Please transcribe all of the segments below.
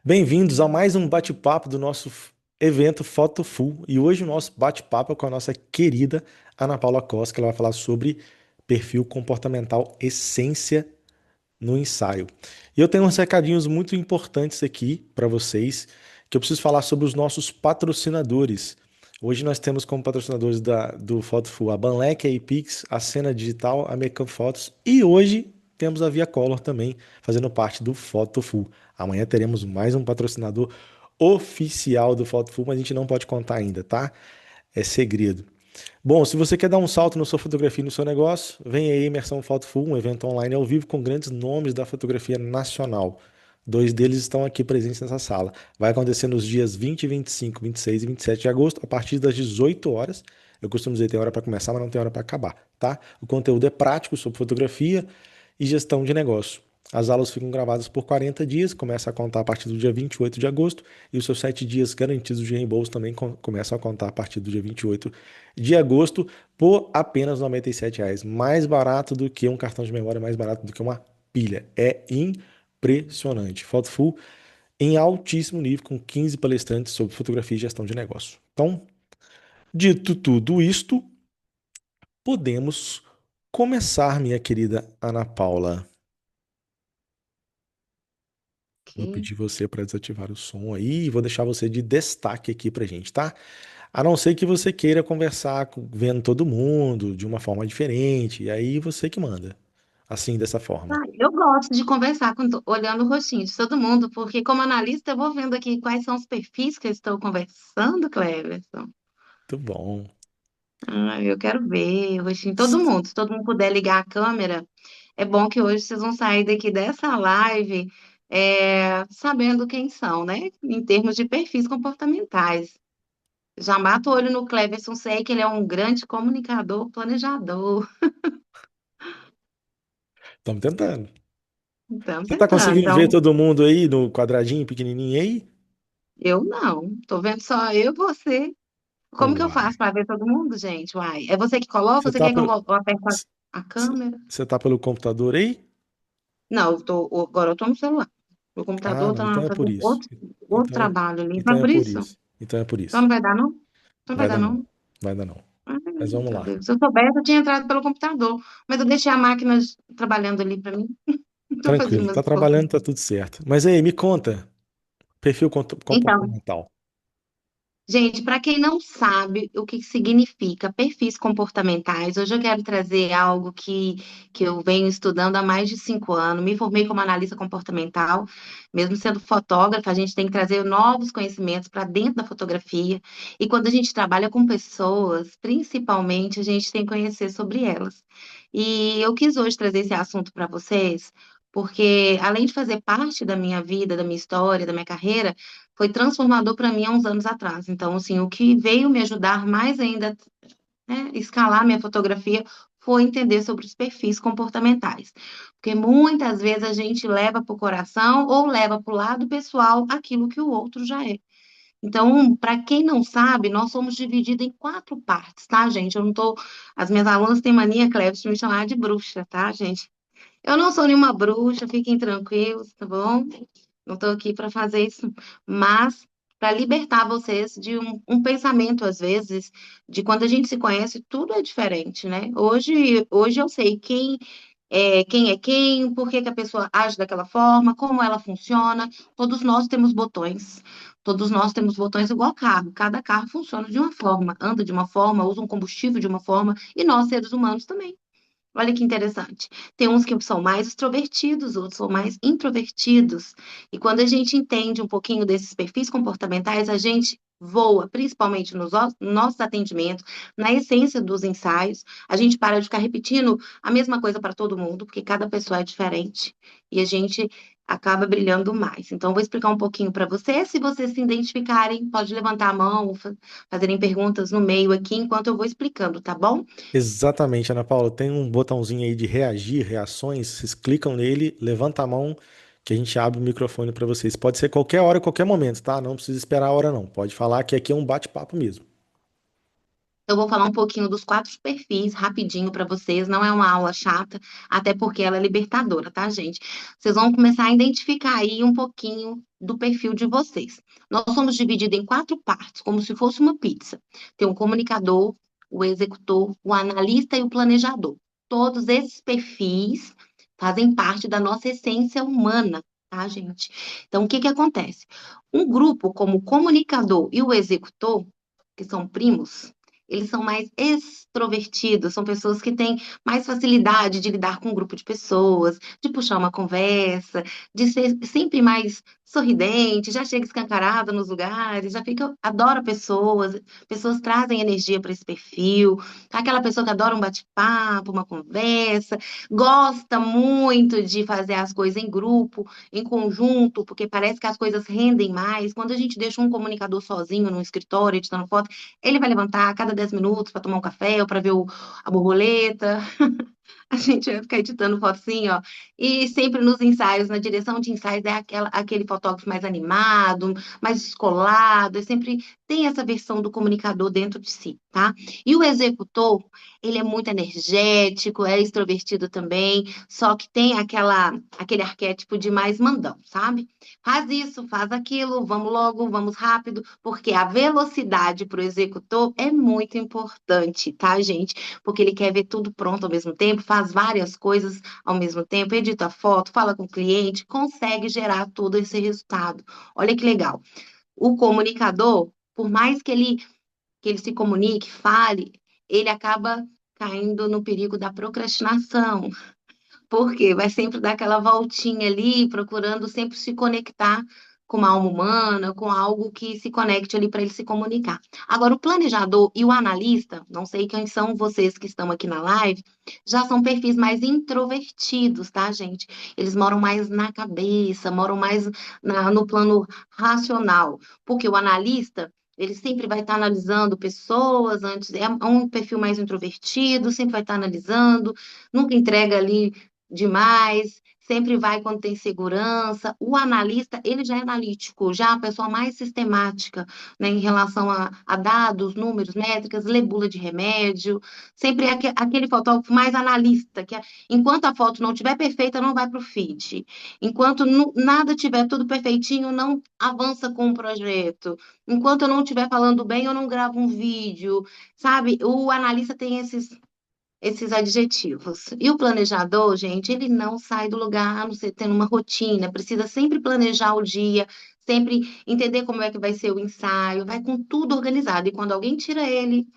Bem-vindos a mais um bate-papo do nosso evento Foto Full. E hoje o nosso bate-papo é com a nossa querida Ana Paula Costa, que ela vai falar sobre perfil comportamental essência no ensaio. E eu tenho uns recadinhos muito importantes aqui para vocês, que eu preciso falar sobre os nossos patrocinadores. Hoje nós temos como patrocinadores do Foto Full a Banlec, a Epix, a Cena Digital, a Mecam Fotos e hoje temos a Via Color também fazendo parte do Foto Full. Amanhã teremos mais um patrocinador oficial do Foto Full, mas a gente não pode contar ainda, tá? É segredo. Bom, se você quer dar um salto na sua fotografia e no seu negócio, vem aí Imersão Foto Full, um evento online ao vivo com grandes nomes da fotografia nacional. Dois deles estão aqui presentes nessa sala. Vai acontecer nos dias 20, 25, 26 e 27 de agosto, a partir das 18 horas. Eu costumo dizer que tem hora para começar, mas não tem hora para acabar, tá? O conteúdo é prático sobre fotografia e gestão de negócio. As aulas ficam gravadas por 40 dias, começa a contar a partir do dia 28 de agosto, e os seus 7 dias garantidos de reembolso também começam a contar a partir do dia 28 de agosto por apenas R$ 97. Mais barato do que um cartão de memória, mais barato do que uma pilha. É impressionante. Foto Full em altíssimo nível, com 15 palestrantes sobre fotografia e gestão de negócio. Então, dito tudo isto, podemos começar, minha querida Ana Paula. Vou Ok. pedir você para desativar o som aí e vou deixar você de destaque aqui pra gente, tá? A não ser que você queira conversar vendo todo mundo de uma forma diferente, e aí você que manda. Assim, dessa forma. Eu gosto de conversar olhando o rostinho de todo mundo, porque como analista eu vou vendo aqui quais são os perfis que eu estou conversando, Cleverson. Muito bom. Eu quero ver o rostinho de todo mundo. Se todo mundo puder ligar a câmera, é bom que hoje vocês vão sair daqui dessa live sabendo quem são, né? Em termos de perfis comportamentais. Já mato o olho no Cleverson, sei que ele é um grande comunicador, planejador. Estamos tentando. Então, Você tá tentando. conseguindo ver Então, todo mundo aí no quadradinho pequenininho aí? eu não. Tô vendo só eu e você. Como que eu faço Uai. para ver todo mundo, gente? Uai, é você que coloca Você ou você tá quer que eu pelo, aperte a câmera? você tá pelo computador aí? Não, agora eu tô no celular. O Ah, computador não, então tá é por fazendo isso. outro Então é, trabalho ali. Então então é é por por isso? isso. Então é por Então isso. não vai dar, não? Não vai Vai dar, dar não. não? Vai dar não. Ai, Mas vamos meu lá. Deus. Se eu soubesse, eu tinha entrado pelo computador. Mas eu deixei a máquina trabalhando ali para mim. Então eu fazia o Tranquilo, meu tá esforço. trabalhando, tá tudo certo. Mas aí, me conta, perfil Então, comportamental. gente, para quem não sabe o que significa perfis comportamentais, hoje eu quero trazer algo que eu venho estudando há mais de 5 anos. Me formei como analista comportamental, mesmo sendo fotógrafa, a gente tem que trazer novos conhecimentos para dentro da fotografia. E quando a gente trabalha com pessoas, principalmente, a gente tem que conhecer sobre elas. E eu quis hoje trazer esse assunto para vocês, porque além de fazer parte da minha vida, da minha história, da minha carreira, foi transformador para mim há uns anos atrás. Então, assim, o que veio me ajudar mais ainda, né, escalar minha fotografia foi entender sobre os perfis comportamentais. Porque muitas vezes a gente leva para o coração ou leva para o lado pessoal aquilo que o outro já é. Então, para quem não sabe, nós somos divididos em 4 partes, tá, gente? Eu não tô. As minhas alunas têm mania, Cleves, de me chamar de bruxa, tá, gente? Eu não sou nenhuma bruxa, fiquem tranquilos, tá bom? Não estou aqui para fazer isso, mas para libertar vocês de um pensamento, às vezes, de quando a gente se conhece, tudo é diferente, né? Hoje eu sei quem é quem, por que que a pessoa age daquela forma, como ela funciona. Todos nós temos botões. Todos nós temos botões igual carro. Cada carro funciona de uma forma, anda de uma forma, usa um combustível de uma forma, e nós, seres humanos, também. Olha que interessante. Tem uns que são mais extrovertidos, outros são mais introvertidos. E quando a gente entende um pouquinho desses perfis comportamentais, a gente voa, principalmente nos nossos atendimentos, na essência dos ensaios. A gente para de ficar repetindo a mesma coisa para todo mundo, porque cada pessoa é diferente. E a gente acaba brilhando mais. Então, eu vou explicar um pouquinho para vocês. Se vocês se identificarem, pode levantar a mão, fazerem perguntas no meio aqui, enquanto eu vou explicando, tá bom? Exatamente, Ana Paula. Tem um botãozinho aí de reagir, reações. Vocês clicam nele, levanta a mão, que a gente abre o microfone para vocês. Pode ser qualquer hora, qualquer momento, tá? Não precisa esperar a hora, não. Pode falar que aqui é um bate-papo mesmo. Eu vou falar um pouquinho dos 4 perfis rapidinho para vocês. Não é uma aula chata, até porque ela é libertadora, tá, gente? Vocês vão começar a identificar aí um pouquinho do perfil de vocês. Nós somos divididos em 4 partes, como se fosse uma pizza. Tem o comunicador, o executor, o analista e o planejador. Todos esses perfis fazem parte da nossa essência humana, tá, gente? Então, o que que acontece? Um grupo como o comunicador e o executor, que são primos, eles são mais extrovertidos, são pessoas que têm mais facilidade de lidar com um grupo de pessoas, de puxar uma conversa, de ser sempre mais sorridente, já chega escancarada nos lugares, já fica, adora pessoas, pessoas trazem energia para esse perfil, aquela pessoa que adora um bate-papo, uma conversa, gosta muito de fazer as coisas em grupo, em conjunto, porque parece que as coisas rendem mais. Quando a gente deixa um comunicador sozinho no escritório, editando foto, ele vai levantar a cada 10 minutos para tomar um café ou para ver a borboleta. A gente vai ficar editando foto assim, ó. E sempre nos ensaios, na direção de ensaios, é aquele fotógrafo mais animado, mais descolado, e sempre tem essa versão do comunicador dentro de si, tá? E o executor, ele é muito energético, é extrovertido também, só que tem aquele arquétipo de mais mandão, sabe? Faz isso, faz aquilo, vamos logo, vamos rápido, porque a velocidade para o executor é muito importante, tá, gente? Porque ele quer ver tudo pronto ao mesmo tempo, faz várias coisas ao mesmo tempo, edita foto, fala com o cliente, consegue gerar todo esse resultado. Olha que legal. O comunicador, por mais que ele se comunique, fale, ele acaba caindo no perigo da procrastinação. Porque vai sempre dar aquela voltinha ali, procurando sempre se conectar com uma alma humana, com algo que se conecte ali para ele se comunicar. Agora, o planejador e o analista, não sei quem são vocês que estão aqui na live, já são perfis mais introvertidos, tá, gente? Eles moram mais na cabeça, moram mais no plano racional, porque o analista. Ele sempre vai estar analisando pessoas antes, é um perfil mais introvertido, sempre vai estar analisando, nunca entrega ali demais, sempre vai quando tem segurança. O analista, ele já é analítico, já é a pessoa mais sistemática, né, em relação a dados, números, métricas, lê bula de remédio. Sempre é aquele fotógrafo mais analista, enquanto a foto não estiver perfeita, não vai para o feed. Enquanto nada estiver tudo perfeitinho, não avança com o projeto. Enquanto eu não estiver falando bem, eu não gravo um vídeo, sabe? O analista tem esses adjetivos. E o planejador, gente, ele não sai do lugar, a não ser tendo uma rotina, precisa sempre planejar o dia, sempre entender como é que vai ser o ensaio, vai com tudo organizado. E quando alguém tira ele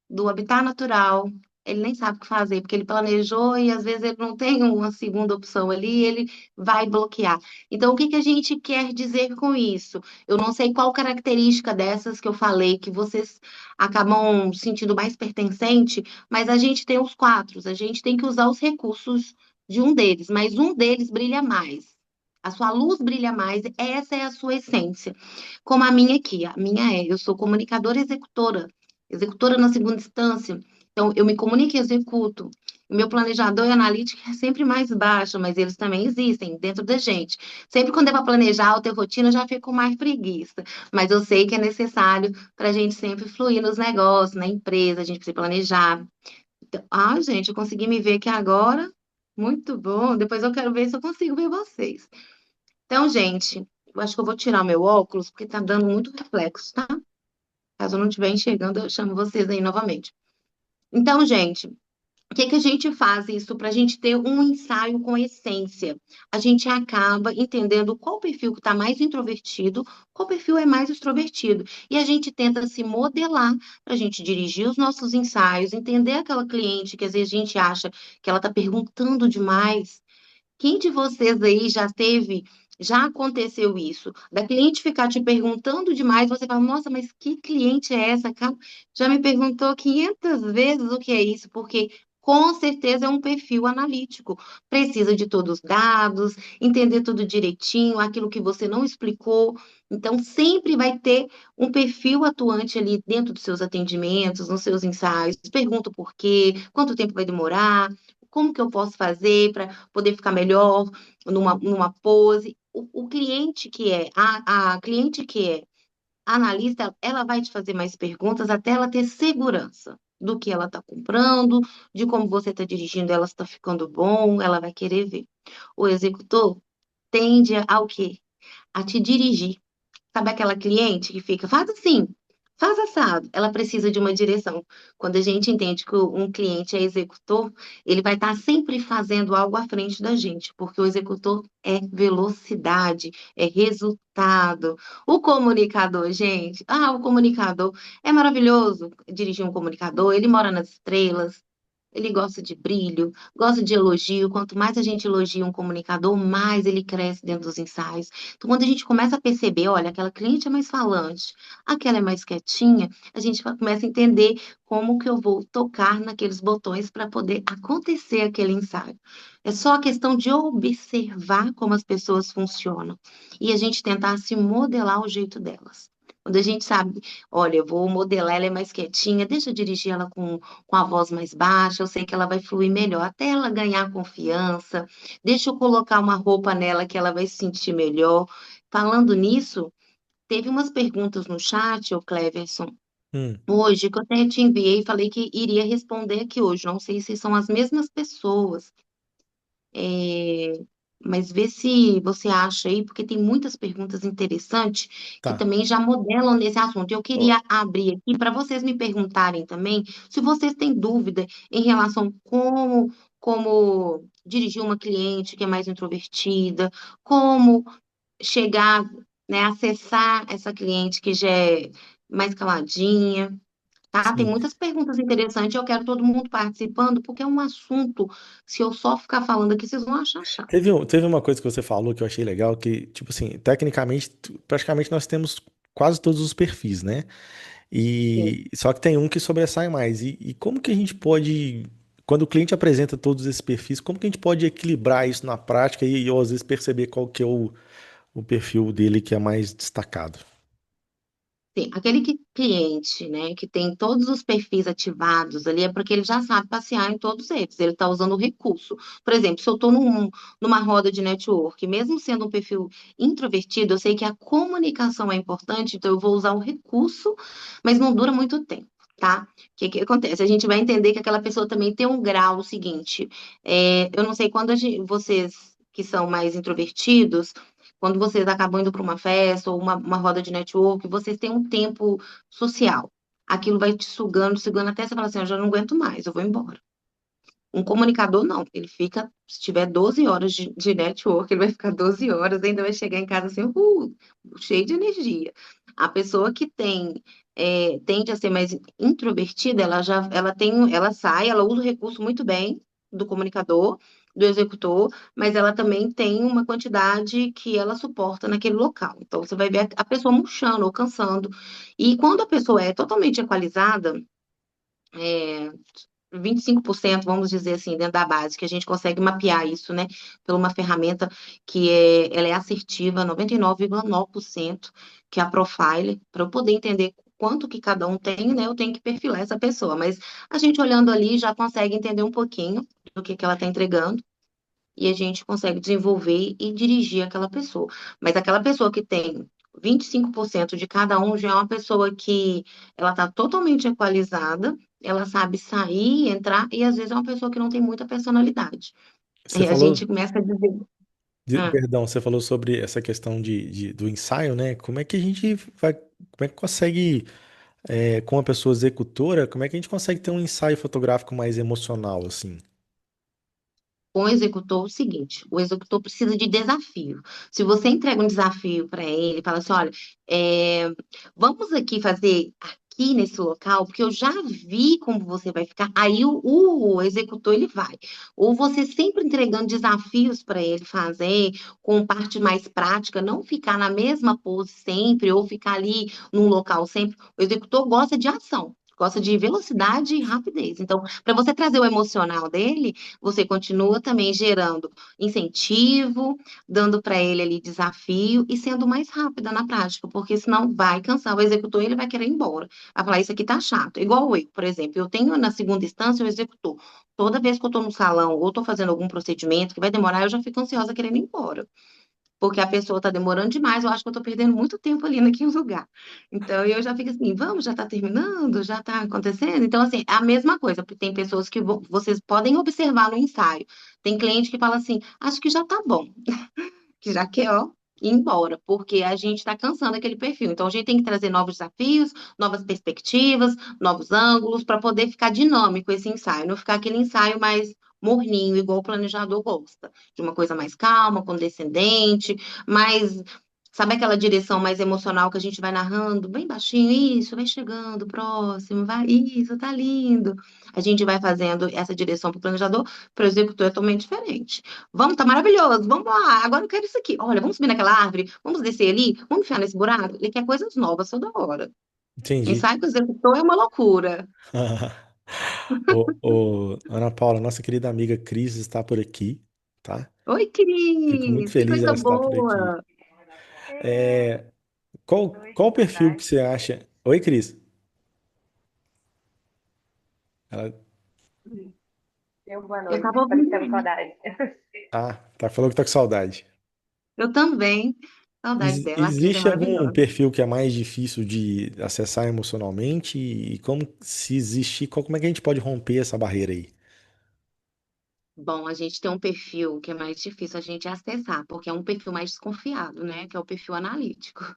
do habitat natural, ele nem sabe o que fazer, porque ele planejou e às vezes ele não tem uma segunda opção ali, ele vai bloquear. Então, o que que a gente quer dizer com isso? Eu não sei qual característica dessas que eu falei que vocês acabam sentindo mais pertencente, mas a gente tem os 4, a gente tem que usar os recursos de um deles, mas um deles brilha mais. A sua luz brilha mais, essa é a sua essência. Como a minha aqui, a minha eu sou comunicadora executora, executora na segunda instância. Então, eu me comunico e executo. O meu planejador e analítico é sempre mais baixo, mas eles também existem dentro da gente. Sempre quando é para planejar ou ter rotina, eu já fico com mais preguiça. Mas eu sei que é necessário para a gente sempre fluir nos negócios, na empresa, a gente precisa planejar. Então, gente, eu consegui me ver aqui agora. Muito bom. Depois eu quero ver se eu consigo ver vocês. Então, gente, eu acho que eu vou tirar o meu óculos, porque tá dando muito reflexo, tá? Caso eu não estiver enxergando, eu chamo vocês aí novamente. Então, gente, o que que a gente faz isso para a gente ter um ensaio com essência? A gente acaba entendendo qual perfil que está mais introvertido, qual perfil é mais extrovertido. E a gente tenta se modelar para a gente dirigir os nossos ensaios, entender aquela cliente que às vezes a gente acha que ela está perguntando demais. Quem de vocês aí já aconteceu isso? Da cliente ficar te perguntando demais, você fala, nossa, mas que cliente é essa? Cara, já me perguntou 500 vezes o que é isso, porque com certeza é um perfil analítico. Precisa de todos os dados, entender tudo direitinho, aquilo que você não explicou. Então, sempre vai ter um perfil atuante ali dentro dos seus atendimentos, nos seus ensaios. Pergunta o porquê, quanto tempo vai demorar, como que eu posso fazer para poder ficar melhor numa pose. O cliente a cliente que é analista, ela vai te fazer mais perguntas até ela ter segurança. do que ela está comprando, de como você está dirigindo, ela está ficando bom, ela vai querer ver. O executor tende ao quê? A te dirigir. Sabe aquela cliente que fica, faz assim, faz assado. Ela precisa de uma direção. Quando a gente entende que um cliente é executor, ele vai estar sempre fazendo algo à frente da gente, porque o executor é velocidade, é resultado. O comunicador, gente, o comunicador é maravilhoso dirigir um comunicador, ele mora nas estrelas. Ele gosta de brilho, gosta de elogio. Quanto mais a gente elogia um comunicador, mais ele cresce dentro dos ensaios. Então, quando a gente começa a perceber, olha, aquela cliente é mais falante, aquela é mais quietinha, a gente começa a entender como que eu vou tocar naqueles botões para poder acontecer aquele ensaio. É só a questão de observar como as pessoas funcionam e a gente tentar se modelar o jeito delas. Quando a gente sabe, olha, eu vou modelar, ela é mais quietinha, deixa eu dirigir ela com a voz mais baixa, eu sei que ela vai fluir melhor, até ela ganhar confiança. Deixa eu colocar uma roupa nela que ela vai se sentir melhor. Falando nisso, teve umas perguntas no chat, ô Cleverson, Hum. hoje, que eu até te enviei e falei que iria responder aqui hoje. Não sei se são as mesmas pessoas. É, mas vê se você acha aí, porque tem muitas perguntas interessantes que Tá. também já modelam nesse assunto. Eu Ó, queria abrir aqui para vocês me perguntarem também se vocês têm dúvida em relação como dirigir uma cliente que é mais introvertida, como chegar, né, acessar essa cliente que já é mais caladinha. Tá? Tem sim. muitas perguntas interessantes, eu quero todo mundo participando, porque é um assunto, se eu só ficar falando aqui, vocês vão achar chato. Teve uma coisa que você falou que eu achei legal, que, tipo assim, tecnicamente, praticamente nós temos quase todos os perfis, né? Sim. E só que tem um que sobressai mais. E como que a gente pode, quando o cliente apresenta todos esses perfis, como que a gente pode equilibrar isso na prática e eu, às vezes, perceber qual que é o perfil dele que é mais destacado? Sim, aquele cliente, né, que tem todos os perfis ativados ali, é porque ele já sabe passear em todos eles, ele está usando o recurso. Por exemplo, se eu estou numa roda de network, mesmo sendo um perfil introvertido, eu sei que a comunicação é importante, então eu vou usar o recurso, mas não dura muito tempo. Tá? O que que acontece? A gente vai entender que aquela pessoa também tem um grau seguinte. Eu não sei quando vocês que são mais introvertidos, quando vocês acabam indo para uma festa ou uma roda de network, vocês têm um tempo social. Aquilo vai te sugando, sugando até você falar assim, eu já não aguento mais, eu vou embora. Um comunicador, não. Ele fica, se tiver 12 horas de network, ele vai ficar 12 horas, ainda vai chegar em casa assim, cheio de energia. A pessoa que tende a ser mais introvertida, ela sai, ela usa o recurso muito bem do comunicador, do executor, mas ela também tem uma quantidade que ela suporta naquele local. Então, você vai ver a pessoa murchando ou cansando. E quando a pessoa é totalmente equalizada, é, 25%, vamos dizer assim, dentro da base, que a gente consegue mapear isso, né, por uma ferramenta ela é assertiva, 99,9%, que é a Profile, para eu poder entender quanto que cada um tem, né, eu tenho que perfilar essa pessoa, mas a gente olhando ali já consegue entender um pouquinho do que ela está entregando, e a gente consegue desenvolver e dirigir aquela pessoa. Mas aquela pessoa que tem 25% de cada um já é uma pessoa que ela está totalmente equalizada, ela sabe sair, entrar, e às vezes é uma pessoa que não tem muita personalidade. Você E a falou, gente começa a dizer, ah, perdão, você falou sobre essa questão do ensaio, né? Como é que a gente vai, como é que consegue, com uma pessoa executora, como é que a gente consegue ter um ensaio fotográfico mais emocional, assim? com o executor, é o seguinte: o executor precisa de desafio. Se você entrega um desafio para ele, fala assim: olha, é, vamos aqui fazer aqui nesse local, porque eu já vi como você vai ficar. Aí o executor ele vai. Ou você sempre entregando desafios para ele fazer, com parte mais prática, não ficar na mesma pose sempre, ou ficar ali num local sempre. O executor gosta de ação. Gosta de velocidade e rapidez. Então, para você trazer o emocional dele, você continua também gerando incentivo, dando para ele ali desafio e sendo mais rápida na prática, porque senão vai cansar o executor e ele vai querer ir embora. Vai falar, isso aqui tá chato. Igual eu, por exemplo, eu tenho na segunda instância o executor. Toda vez que eu tô no salão ou tô fazendo algum procedimento que vai demorar, eu já fico ansiosa querendo ir embora. porque a pessoa está demorando demais, eu acho que eu estou perdendo muito tempo ali naquele lugar. Então eu já fico assim, vamos, já está terminando, já está acontecendo. Então, assim, é a mesma coisa, porque tem pessoas que vocês podem observar no ensaio. Tem cliente que fala assim, acho que já está bom, que já quer, ó, ir embora, porque a gente está cansando aquele perfil. Então, a gente tem que trazer novos desafios, novas perspectivas, novos ângulos, para poder ficar dinâmico esse ensaio, não ficar aquele ensaio mais morninho, igual o planejador gosta, de uma coisa mais calma, condescendente, mais. Sabe aquela direção mais emocional que a gente vai narrando bem baixinho? Isso, vai chegando, próximo, vai, isso, tá lindo. A gente vai fazendo essa direção para o planejador, para o executor é totalmente diferente. Vamos, tá maravilhoso. Vamos lá. Agora eu quero isso aqui. Olha, vamos subir naquela árvore, vamos descer ali, vamos enfiar nesse buraco. Ele quer coisas novas toda hora. Entendi. Ensaio com o executor é uma loucura. Ana Paula, nossa querida amiga Cris está por aqui, tá? Oi, Fico muito Cris, que feliz coisa dela estar por aqui. boa. É, Oi, qual o boa perfil que tarde. você acha? Oi, Cris. Ela, Boa Eu noite. tava Espero ouvindo que tenha com bem. saudade. falou que tá com saudade. Eu também. Saudade dela. A Cris é Existe algum maravilhosa. perfil que é mais difícil de acessar emocionalmente? E como, se existir, como é que a gente pode romper essa barreira aí? Bom, a gente tem um perfil que é mais difícil a gente acessar, porque é um perfil mais desconfiado, né? Que é o perfil analítico.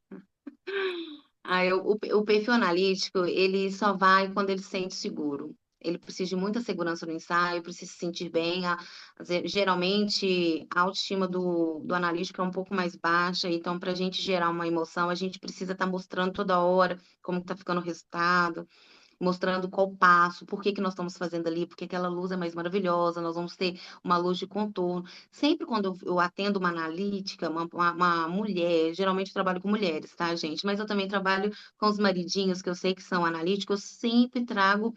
O perfil analítico, ele só vai quando ele se sente seguro. Ele precisa de muita segurança no ensaio, precisa se sentir bem. Geralmente, a autoestima do analítico é um pouco mais baixa, então, para a gente gerar uma emoção, a gente precisa estar mostrando toda hora como está ficando o resultado, mostrando qual passo, por que que nós estamos fazendo ali, porque aquela luz é mais maravilhosa, nós vamos ter uma luz de contorno. Sempre quando eu atendo uma analítica, uma mulher, geralmente eu trabalho com mulheres, tá, gente? Mas eu também trabalho com os maridinhos, que eu sei que são analíticos, eu sempre trago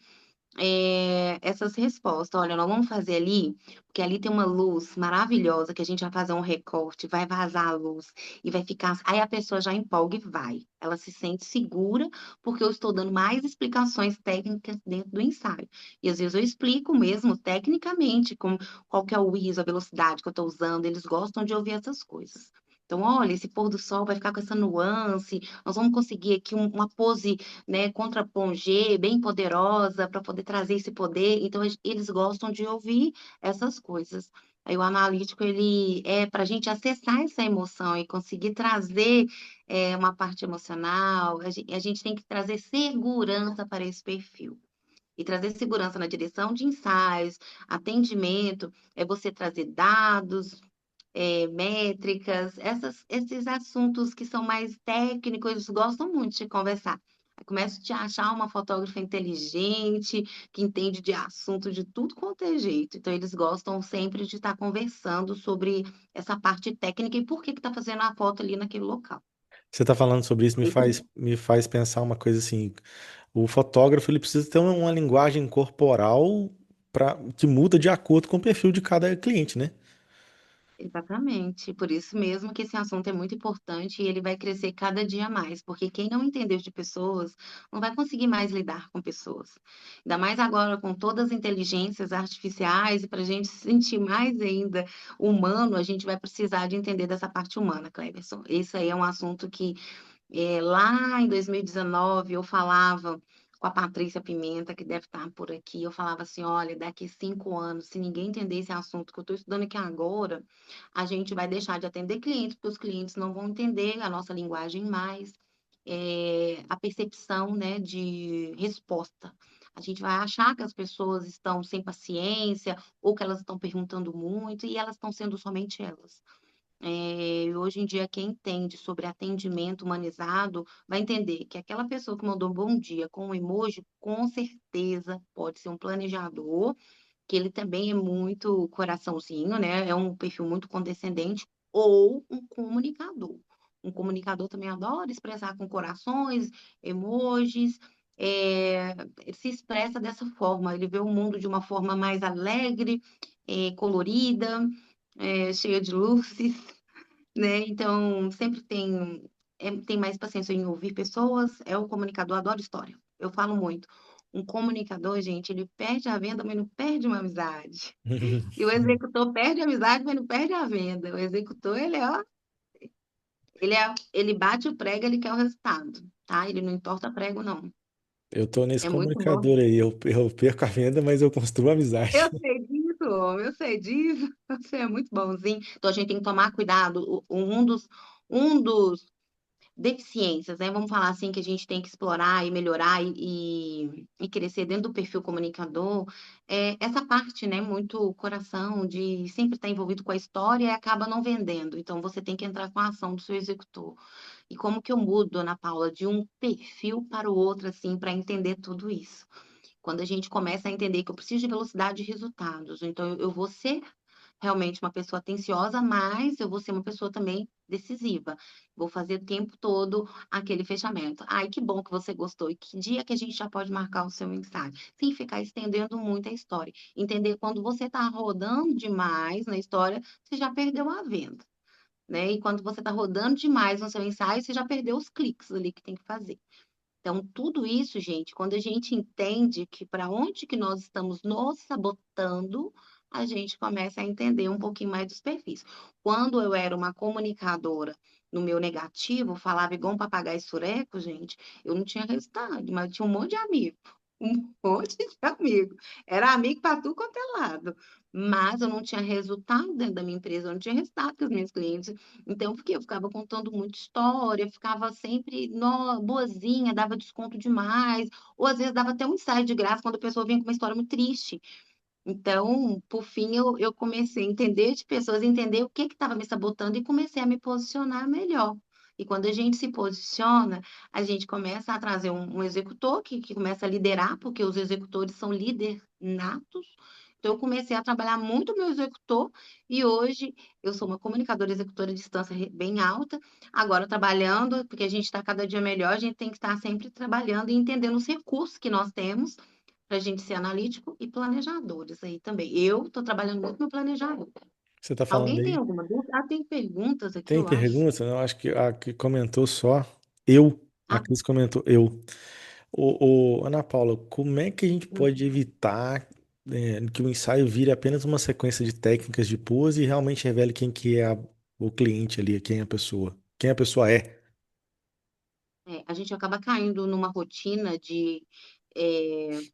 essas respostas. Olha, nós vamos fazer ali, porque ali tem uma luz maravilhosa que a gente vai fazer um recorte, vai vazar a luz e vai ficar. Aí a pessoa já empolga e vai. Ela se sente segura, porque eu estou dando mais explicações técnicas dentro do ensaio. E às vezes eu explico mesmo tecnicamente como, qual que é o ISO, a velocidade que eu estou usando. Eles gostam de ouvir essas coisas. Então, olha, esse pôr do sol vai ficar com essa nuance. Nós vamos conseguir aqui uma pose, né, contra Pongé, bem poderosa, para poder trazer esse poder. Então, eles gostam de ouvir essas coisas. Aí o analítico, ele é para a gente acessar essa emoção e conseguir trazer uma parte emocional, a gente tem que trazer segurança para esse perfil. E trazer segurança na direção de ensaios, atendimento, é você trazer dados, métricas, esses assuntos que são mais técnicos, eles gostam muito de conversar. Aí começo a te achar uma fotógrafa inteligente, que entende de assunto de tudo quanto é jeito. Então, eles gostam sempre de estar conversando sobre essa parte técnica e por que que está fazendo a foto ali naquele local. Você está falando sobre isso, me faz pensar uma coisa assim. O fotógrafo ele precisa ter uma linguagem corporal que muda de acordo com o perfil de cada cliente, né? Exatamente, por isso mesmo que esse assunto é muito importante e ele vai crescer cada dia mais, porque quem não entender de pessoas não vai conseguir mais lidar com pessoas. Ainda mais agora com todas as inteligências artificiais, e para a gente se sentir mais ainda humano, a gente vai precisar de entender dessa parte humana, Cleverson. Esse aí é um assunto que lá em 2019, eu falava com a Patrícia Pimenta, que deve estar por aqui, eu falava assim, olha, daqui 5 anos, se ninguém entender esse assunto que eu estou estudando aqui agora, a gente vai deixar de atender clientes, porque os clientes não vão entender a nossa linguagem mais, a percepção, né, de resposta. A gente vai achar que as pessoas estão sem paciência, ou que elas estão perguntando muito, e elas estão sendo somente elas. Hoje em dia, quem entende sobre atendimento humanizado vai entender que aquela pessoa que mandou bom dia com um emoji, com certeza pode ser um planejador, que ele também é muito coraçãozinho, né? É um perfil muito condescendente, ou um comunicador. Um comunicador também adora expressar com corações, emojis, ele se expressa dessa forma, ele vê o mundo de uma forma mais alegre, colorida, cheia de luzes, né? Então, sempre tem mais paciência em ouvir pessoas. É o comunicador, adora história. Eu falo muito. Um comunicador, gente, ele perde a venda, mas não perde uma amizade. E o executor perde a amizade, mas não perde a venda. O executor, ele, ó, Ele bate o prego, ele quer o resultado, tá? Ele não importa prego, não. Eu tô nesse É muito bom. comunicador aí. Eu perco a venda, mas eu construo amizade. Eu sei disso, homem, eu sei disso. Você é muito bonzinho. Então a gente tem que tomar cuidado. Um dos deficiências, né? Vamos falar assim, que a gente tem que explorar e melhorar e crescer dentro do perfil comunicador, é essa parte, né? Muito coração de sempre estar envolvido com a história e acaba não vendendo. Então você tem que entrar com a ação do seu executor. E como que eu mudo, Ana Paula, de um perfil para o outro, assim, para entender tudo isso? Quando a gente começa a entender que eu preciso de velocidade de resultados, então eu vou ser realmente uma pessoa atenciosa, mas eu vou ser uma pessoa também decisiva. Vou fazer o tempo todo aquele fechamento. Ai, que bom que você gostou. E que dia que a gente já pode marcar o seu ensaio? Sem ficar estendendo muito a história. Entender quando você está rodando demais na história, você já perdeu a venda. Né? E quando você está rodando demais no seu ensaio, você já perdeu os cliques ali que tem que fazer. Então, tudo isso, gente, quando a gente entende que para onde que nós estamos nos sabotando, a gente começa a entender um pouquinho mais dos perfis. Quando eu era uma comunicadora no meu negativo, falava igual um papagaio sureco, gente, eu não tinha resultado, mas eu tinha um monte de amigo. Um monte de amigo. Era amigo para tudo quanto é lado. Mas eu não tinha resultado dentro da minha empresa, eu não tinha resultado com os meus clientes. Então, porque eu ficava contando muita história, ficava sempre boazinha, dava desconto demais, ou às vezes dava até um ensaio de graça quando a pessoa vinha com uma história muito triste. Então, por fim, eu comecei a entender de pessoas, entender o que estava me sabotando e comecei a me posicionar melhor. E quando a gente se posiciona, a gente começa a trazer um executor que começa a liderar, porque os executores são líderes natos. Então, eu comecei a trabalhar muito o meu executor e hoje eu sou uma comunicadora executora de distância bem alta. Agora, trabalhando, porque a gente está cada dia melhor, a gente tem que estar sempre trabalhando e entendendo os recursos que nós temos para a gente ser analítico e planejadores aí também. Eu estou trabalhando muito no planejador. Você tá falando Alguém tem aí? alguma dúvida? Ah, tem perguntas aqui, Tem eu acho. pergunta? Eu acho que a que comentou só eu. A Ah, Cris comentou eu. Ana Paula, como é que a gente pode evitar que o ensaio vire apenas uma sequência de técnicas de pose e realmente revele quem que é o cliente ali, quem a pessoa é? a gente acaba caindo numa rotina de,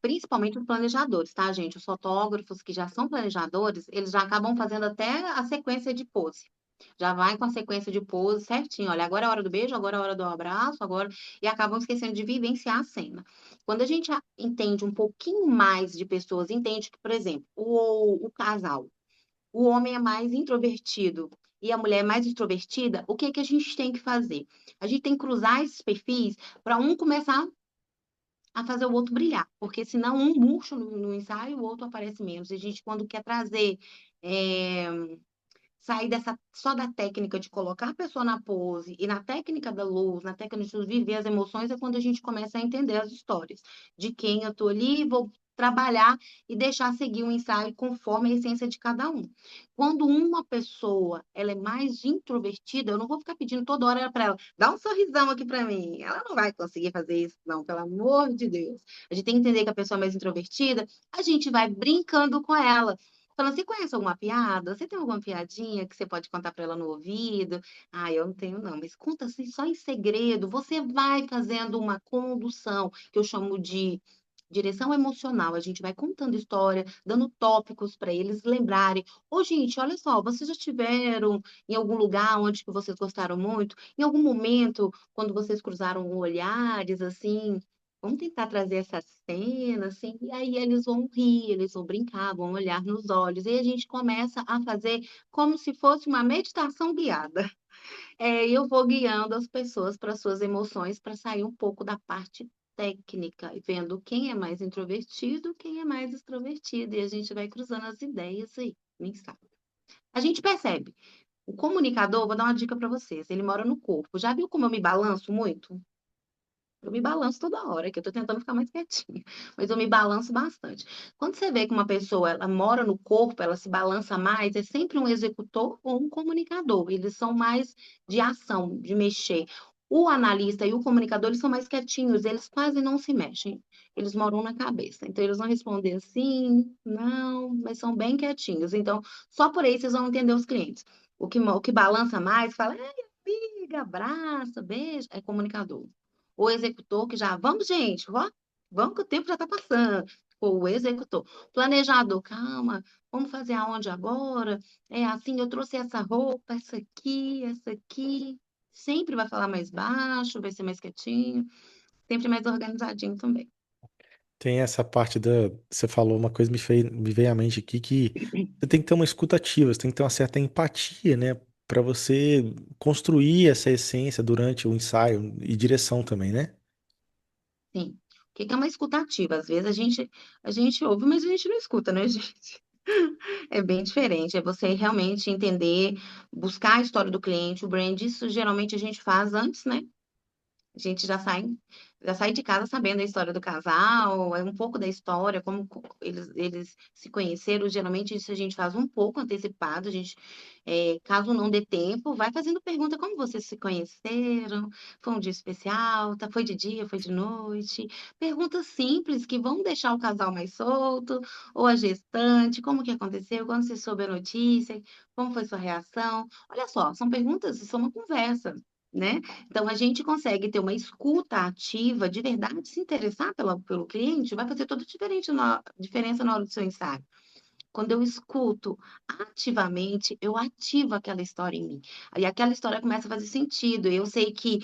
principalmente os planejadores, tá, gente? Os fotógrafos que já são planejadores, eles já acabam fazendo até a sequência de pose. Já vai com a sequência de pose certinho. Olha, agora é a hora do beijo, agora é a hora do abraço, agora. E acabam esquecendo de vivenciar a cena. Quando a gente entende um pouquinho mais de pessoas, entende que, por exemplo, o casal. O homem é mais introvertido e a mulher é mais extrovertida, o que é que a gente tem que fazer? A gente tem que cruzar esses perfis para um começar a fazer o outro brilhar, porque senão um murcha no ensaio, o outro aparece menos. E a gente, quando quer trazer, é, sair dessa só da técnica de colocar a pessoa na pose e na técnica da luz, na técnica de viver as emoções, é quando a gente começa a entender as histórias de quem eu tô ali, vou trabalhar e deixar seguir o ensaio conforme a essência de cada um. Quando uma pessoa ela é mais introvertida, eu não vou ficar pedindo toda hora para ela, dá um sorrisão aqui para mim. Ela não vai conseguir fazer isso, não, pelo amor de Deus. A gente tem que entender que a pessoa é mais introvertida, a gente vai brincando com ela. Falando, você conhece alguma piada? Você tem alguma piadinha que você pode contar para ela no ouvido? Ah, eu não tenho, não, mas conta assim só em segredo. Você vai fazendo uma condução, que eu chamo de direção emocional. A gente vai contando história, dando tópicos para eles lembrarem. Ô, gente, olha só, vocês já estiveram em algum lugar onde que vocês gostaram muito? Em algum momento, quando vocês cruzaram olhares, assim, vamos tentar trazer essa cena, assim, e aí eles vão rir, eles vão brincar, vão olhar nos olhos, e a gente começa a fazer como se fosse uma meditação guiada. Eu vou guiando as pessoas para suas emoções, para sair um pouco da parte técnica, e vendo quem é mais introvertido, quem é mais extrovertido, e a gente vai cruzando as ideias aí, nem sabe. A gente percebe. O comunicador, vou dar uma dica para vocês, ele mora no corpo. Já viu como eu me balanço muito? Eu me balanço toda hora, que eu tô tentando ficar mais quietinha, mas eu me balanço bastante. Quando você vê que uma pessoa, ela mora no corpo, ela se balança mais, é sempre um executor ou um comunicador. Eles são mais de ação, de mexer. O analista e o comunicador, eles são mais quietinhos, eles quase não se mexem. Eles moram na cabeça. Então, eles vão responder assim, não, mas são bem quietinhos. Então, só por aí vocês vão entender os clientes. O que balança mais, fala, liga, abraça, beija, é comunicador. O executor que já, vamos, gente, ó, vamos que o tempo já está passando. O executor. Planejador, calma, vamos fazer aonde agora? É assim, eu trouxe essa roupa, essa aqui. Sempre vai falar mais baixo, vai ser mais quietinho, sempre mais organizadinho também. Tem essa parte da. Você falou uma coisa, me veio à mente aqui que você tem que ter uma escuta ativa, você tem que ter uma certa empatia, né? Para você construir essa essência durante o ensaio e direção também, né? Sim. O que que é uma escuta ativa? Às vezes a gente ouve, mas a gente não escuta, né, gente? É bem diferente. É você realmente entender, buscar a história do cliente, o brand. Isso geralmente a gente faz antes, né? A gente já sai de casa sabendo a história do casal, é um pouco da história, como eles se conheceram. Geralmente isso a gente faz um pouco antecipado. A gente, caso não dê tempo, vai fazendo pergunta como vocês se conheceram, foi um dia especial, tá? Foi de dia, foi de noite. Perguntas simples que vão deixar o casal mais solto, ou a gestante, como que aconteceu, quando você soube a notícia, como foi sua reação. Olha só, são perguntas, isso é uma conversa, né? Então, a gente consegue ter uma escuta ativa, de verdade, se interessar pelo cliente, vai fazer toda a diferença na hora do seu ensaio. Quando eu escuto ativamente, eu ativo aquela história em mim. Aí aquela história começa a fazer sentido. Eu sei que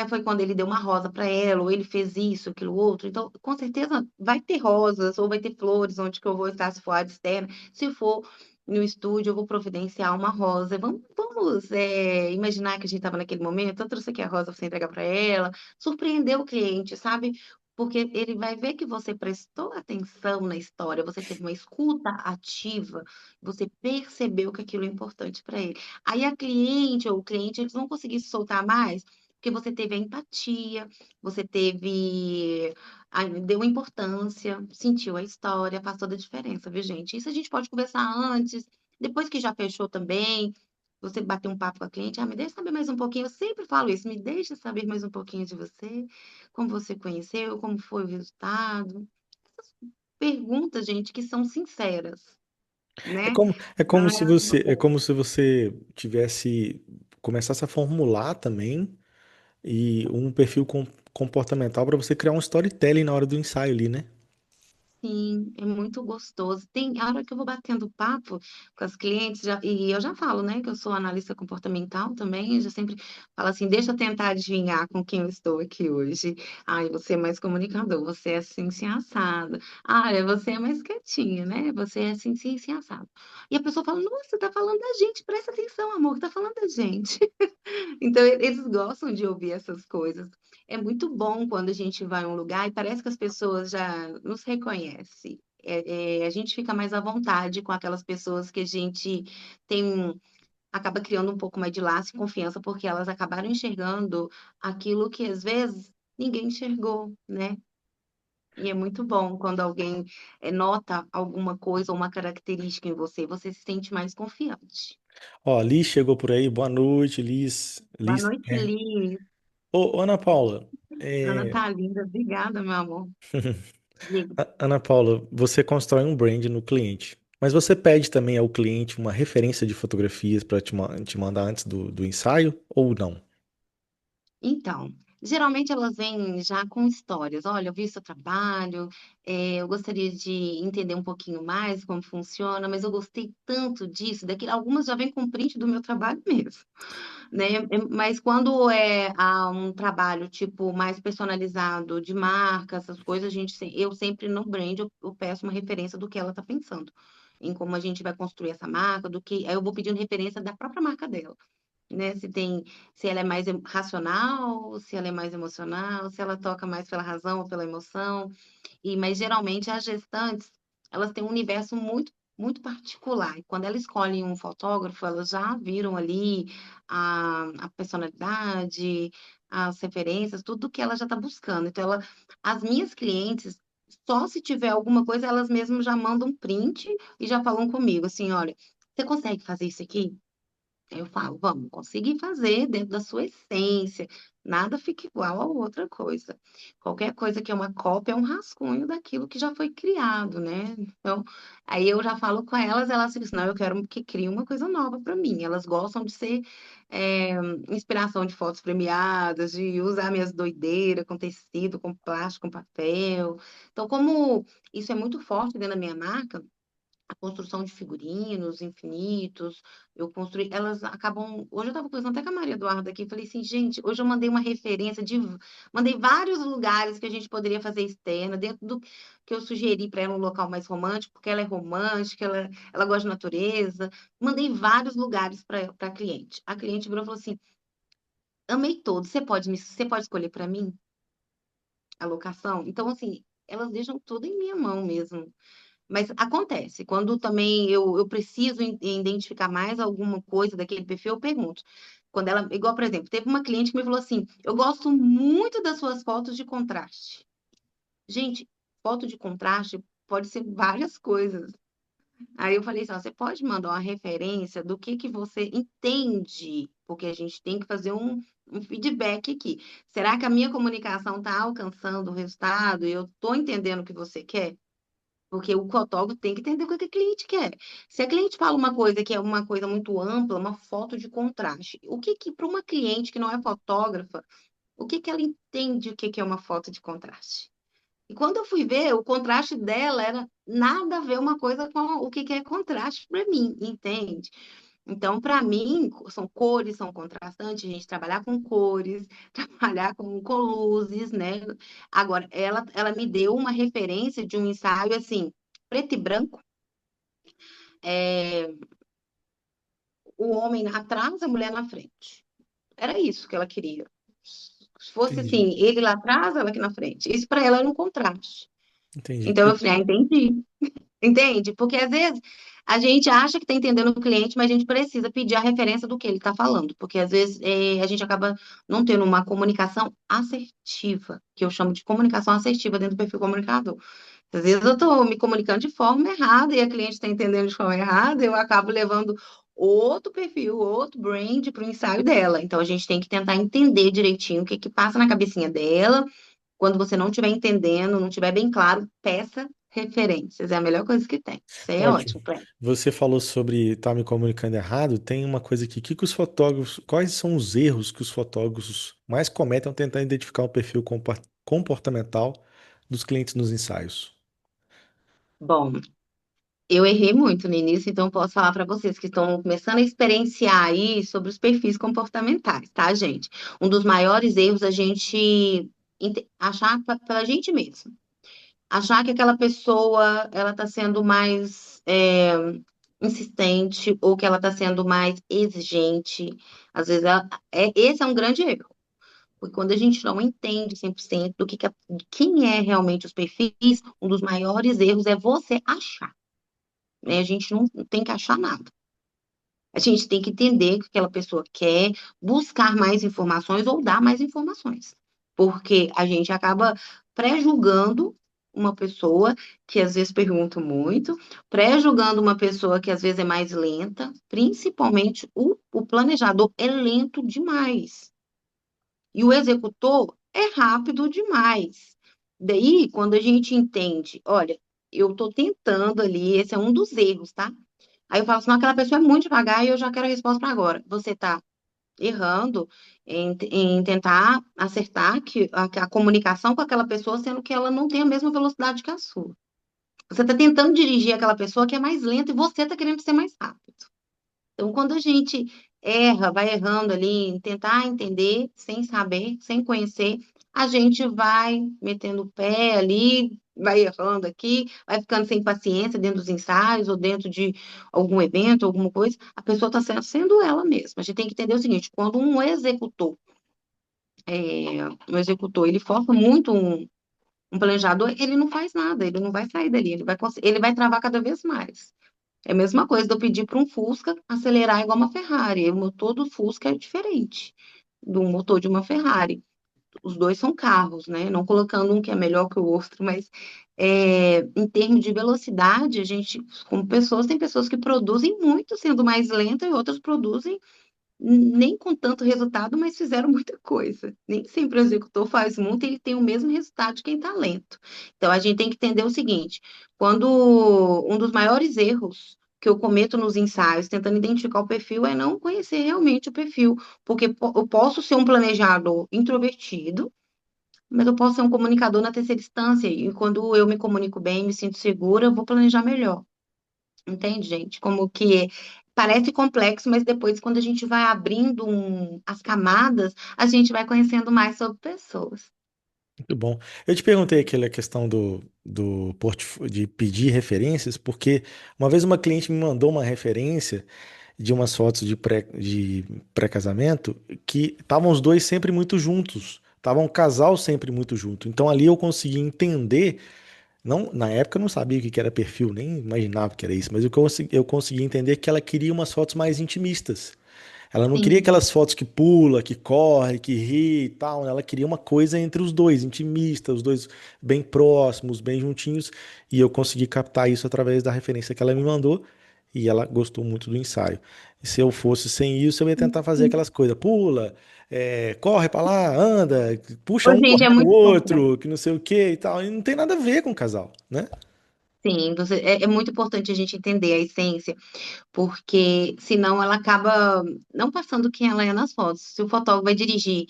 foi quando ele deu uma rosa para ela, ou ele fez isso, aquilo, outro. Então, com certeza, vai ter rosas, ou vai ter flores, onde que eu vou estar, se for área externa. Se for no estúdio, eu vou providenciar uma rosa. Vamos imaginar que a gente estava naquele momento, eu trouxe aqui a rosa para você entregar para ela. Surpreender o cliente, sabe? Porque ele vai ver que você prestou atenção na história, você teve uma escuta ativa, você percebeu que aquilo é importante para ele. Aí a cliente ou o cliente, eles vão conseguir se soltar mais, porque você teve a empatia, você deu importância, sentiu a história, faz toda a diferença, viu, gente? Isso a gente pode conversar antes, depois que já fechou também. Você bater um papo com a cliente, me deixa saber mais um pouquinho. Eu sempre falo isso, me deixa saber mais um pouquinho de você, como você conheceu, como foi o resultado. Essas perguntas, gente, que são sinceras, né? É Então, como se você, é como se você tivesse começasse a formular também e um perfil comportamental para você criar um storytelling na hora do ensaio ali, né? sim, é muito gostoso. Tem a hora que eu vou batendo papo com as clientes, e eu já falo, né, que eu sou analista comportamental também, eu já sempre falo assim, deixa eu tentar adivinhar com quem eu estou aqui hoje. Ai, você é mais comunicador, você é assim, assim, assado. Olha, você é mais quietinha, né? Você é assim, assim, assim, assado. E a pessoa fala, nossa, tá falando da gente, presta atenção, amor, tá falando da gente. Então, eles gostam de ouvir essas coisas. É muito bom quando a gente vai a um lugar e parece que as pessoas já nos reconhecem. A gente fica mais à vontade com aquelas pessoas que a gente acaba criando um pouco mais de laço e confiança, porque elas acabaram enxergando aquilo que às vezes ninguém enxergou, né? E é muito bom quando alguém nota alguma coisa ou uma característica em você, você se sente mais confiante. Ó, Liz chegou por aí. Boa noite, Liz. Boa Liz. noite, Liz. Ô, Ana Paula, Ana é, tá linda. Obrigada, meu amor. Diga. Ana Paula, você constrói um brand no cliente, mas você pede também ao cliente uma referência de fotografias para te mandar antes do ensaio ou não? Então, geralmente elas vêm já com histórias. Olha, eu vi seu trabalho, eu gostaria de entender um pouquinho mais como funciona, mas eu gostei tanto disso, daquilo. Algumas já vêm com print do meu trabalho mesmo, né? Mas quando há um trabalho tipo mais personalizado de marca, essas coisas, eu sempre no brand eu peço uma referência do que ela está pensando, em como a gente vai construir essa marca, aí eu vou pedindo referência da própria marca dela, né? Se ela é mais racional, se ela é mais emocional, se ela toca mais pela razão ou pela emoção. Mas geralmente as gestantes, elas têm um universo muito muito particular. E quando elas escolhem um fotógrafo, elas já viram ali a personalidade, as referências, tudo que ela já está buscando. Então, as minhas clientes, só se tiver alguma coisa, elas mesmas já mandam print e já falam comigo, assim, olha, você consegue fazer isso aqui? Eu falo, vamos conseguir fazer dentro da sua essência. Nada fica igual a outra coisa. Qualquer coisa que é uma cópia é um rascunho daquilo que já foi criado, né? Então, aí eu já falo com elas, elas ficam assim, não, eu quero que crie uma coisa nova para mim. Elas gostam de ser é, inspiração de fotos premiadas, de usar minhas doideiras com tecido, com plástico, com papel. Então, como isso é muito forte dentro da minha marca, a construção de figurinos infinitos, eu construí, elas acabam, hoje eu estava conversando até com a Maria Eduarda aqui, falei assim, gente, hoje eu mandei uma referência mandei vários lugares que a gente poderia fazer externa, dentro do que eu sugeri para ela um local mais romântico, porque ela é romântica, ela gosta de natureza, mandei vários lugares para a cliente. A cliente virou e falou assim, amei todos, você pode escolher para mim a locação? Então, assim, elas deixam tudo em minha mão mesmo. Mas acontece, quando também eu preciso identificar mais alguma coisa daquele perfil, eu pergunto. Quando ela, igual, por exemplo, teve uma cliente que me falou assim: eu gosto muito das suas fotos de contraste. Gente, foto de contraste pode ser várias coisas. Aí eu falei assim: ó, você pode mandar uma referência do que você entende, porque a gente tem que fazer um feedback aqui. Será que a minha comunicação está alcançando o resultado e eu estou entendendo o que você quer? Porque o fotógrafo tem que entender o que a cliente quer. Se a cliente fala uma coisa que é uma coisa muito ampla, uma foto de contraste, o que que para uma cliente que não é fotógrafa, o que que ela entende o que que é uma foto de contraste? E quando eu fui ver, o contraste dela era nada a ver uma coisa com o que que é contraste para mim, entende? Então, para mim, são cores, são contrastantes, a gente trabalhar com cores, trabalhar com luzes, né? Agora, ela me deu uma referência de um ensaio, assim, preto e branco, é, o homem atrás, a mulher na frente. Era isso que ela queria. Se fosse Entendi, assim, ele lá atrás, ela aqui na frente. Isso para ela era um contraste. entendi. Então, eu falei, ah, entendi. Entende? Porque às vezes a gente acha que está entendendo o cliente, mas a gente precisa pedir a referência do que ele está falando, porque às vezes a gente acaba não tendo uma comunicação assertiva, que eu chamo de comunicação assertiva dentro do perfil comunicador. Às vezes eu estou me comunicando de forma errada e a cliente está entendendo de forma errada, eu acabo levando outro perfil, outro brand para o ensaio dela. Então a gente tem que tentar entender direitinho o que que passa na cabecinha dela. Quando você não estiver entendendo, não estiver bem claro, peça referências. É a melhor coisa que tem. Isso aí é Ótimo. ótimo, Cleber. Você falou sobre estar me comunicando errado. Tem uma coisa aqui. Que os fotógrafos, quais são os erros que os fotógrafos mais cometem ao tentar identificar o perfil comportamental dos clientes nos ensaios? Bom, eu errei muito no início, então posso falar para vocês que estão começando a experienciar aí sobre os perfis comportamentais, tá, gente? Um dos maiores erros é a gente achar pela gente mesmo. Achar que aquela pessoa ela está sendo mais insistente ou que ela está sendo mais exigente. Às vezes esse é um grande erro. Porque quando a gente não entende 100% do de quem é realmente os perfis, um dos maiores erros é você achar, né? A gente não tem que achar nada. A gente tem que entender o que aquela pessoa quer, buscar mais informações ou dar mais informações. Porque a gente acaba pré-julgando uma pessoa que às vezes pergunta muito, pré-julgando uma pessoa que às vezes é mais lenta, principalmente o planejador é lento demais. E o executor é rápido demais. Daí, quando a gente entende, olha, eu estou tentando ali, esse é um dos erros, tá? Aí eu falo assim, não, aquela pessoa é muito devagar e eu já quero a resposta para agora. Você está errando em tentar acertar a comunicação com aquela pessoa, sendo que ela não tem a mesma velocidade que a sua. Você está tentando dirigir aquela pessoa que é mais lenta e você está querendo ser mais rápido. Então, quando a gente erra, vai errando ali, em tentar entender, sem saber, sem conhecer, a gente vai metendo o pé ali, vai errando aqui, vai ficando sem paciência dentro dos ensaios ou dentro de algum evento, alguma coisa. A pessoa está sendo ela mesma. A gente tem que entender o seguinte: quando um executor, ele foca muito um planejador, ele não faz nada, ele não vai sair dali, ele vai travar cada vez mais. É a mesma coisa de eu pedir para um Fusca acelerar igual uma Ferrari. O motor do Fusca é diferente do motor de uma Ferrari. Os dois são carros, né? Não colocando um que é melhor que o outro, mas em termos de velocidade, a gente, como pessoas, tem pessoas que produzem muito sendo mais lenta e outras produzem nem com tanto resultado, mas fizeram muita coisa. Nem sempre o executor faz muito e ele tem o mesmo resultado de quem está lento. Então, a gente tem que entender o seguinte: quando um dos maiores erros que eu cometo nos ensaios, tentando identificar o perfil, é não conhecer realmente o perfil, porque eu posso ser um planejador introvertido, mas eu posso ser um comunicador na terceira instância, e quando eu me comunico bem, me sinto segura, eu vou planejar melhor. Entende, gente? Como que parece complexo, mas depois, quando a gente vai abrindo as camadas, a gente vai conhecendo mais sobre pessoas. Muito bom. Eu te perguntei aquela questão do de pedir referências, porque uma vez uma cliente me mandou uma referência de umas fotos de pré-casamento que estavam os dois sempre muito juntos. Estavam um casal sempre muito junto. Então ali eu consegui entender. Não, na época eu não sabia o que que era perfil, nem imaginava que era isso, mas eu consegui entender que ela queria umas fotos mais intimistas. Ela não queria Sim. aquelas fotos que pula, que corre, que ri e tal, né? Ela queria uma coisa entre os dois, intimista, os dois bem próximos, bem juntinhos, e eu consegui captar isso através da referência que ela me mandou, e ela gostou muito do ensaio. E se eu fosse sem isso, eu ia tentar fazer aquelas coisas, pula, corre pra lá, anda, puxa Ô, um gente, é correndo o muito importante. outro, que não sei o que e tal, e não tem nada a ver com o casal, né? Sim, é muito importante a gente entender a essência, porque senão ela acaba não passando quem ela é nas fotos. Se o fotógrafo vai dirigir,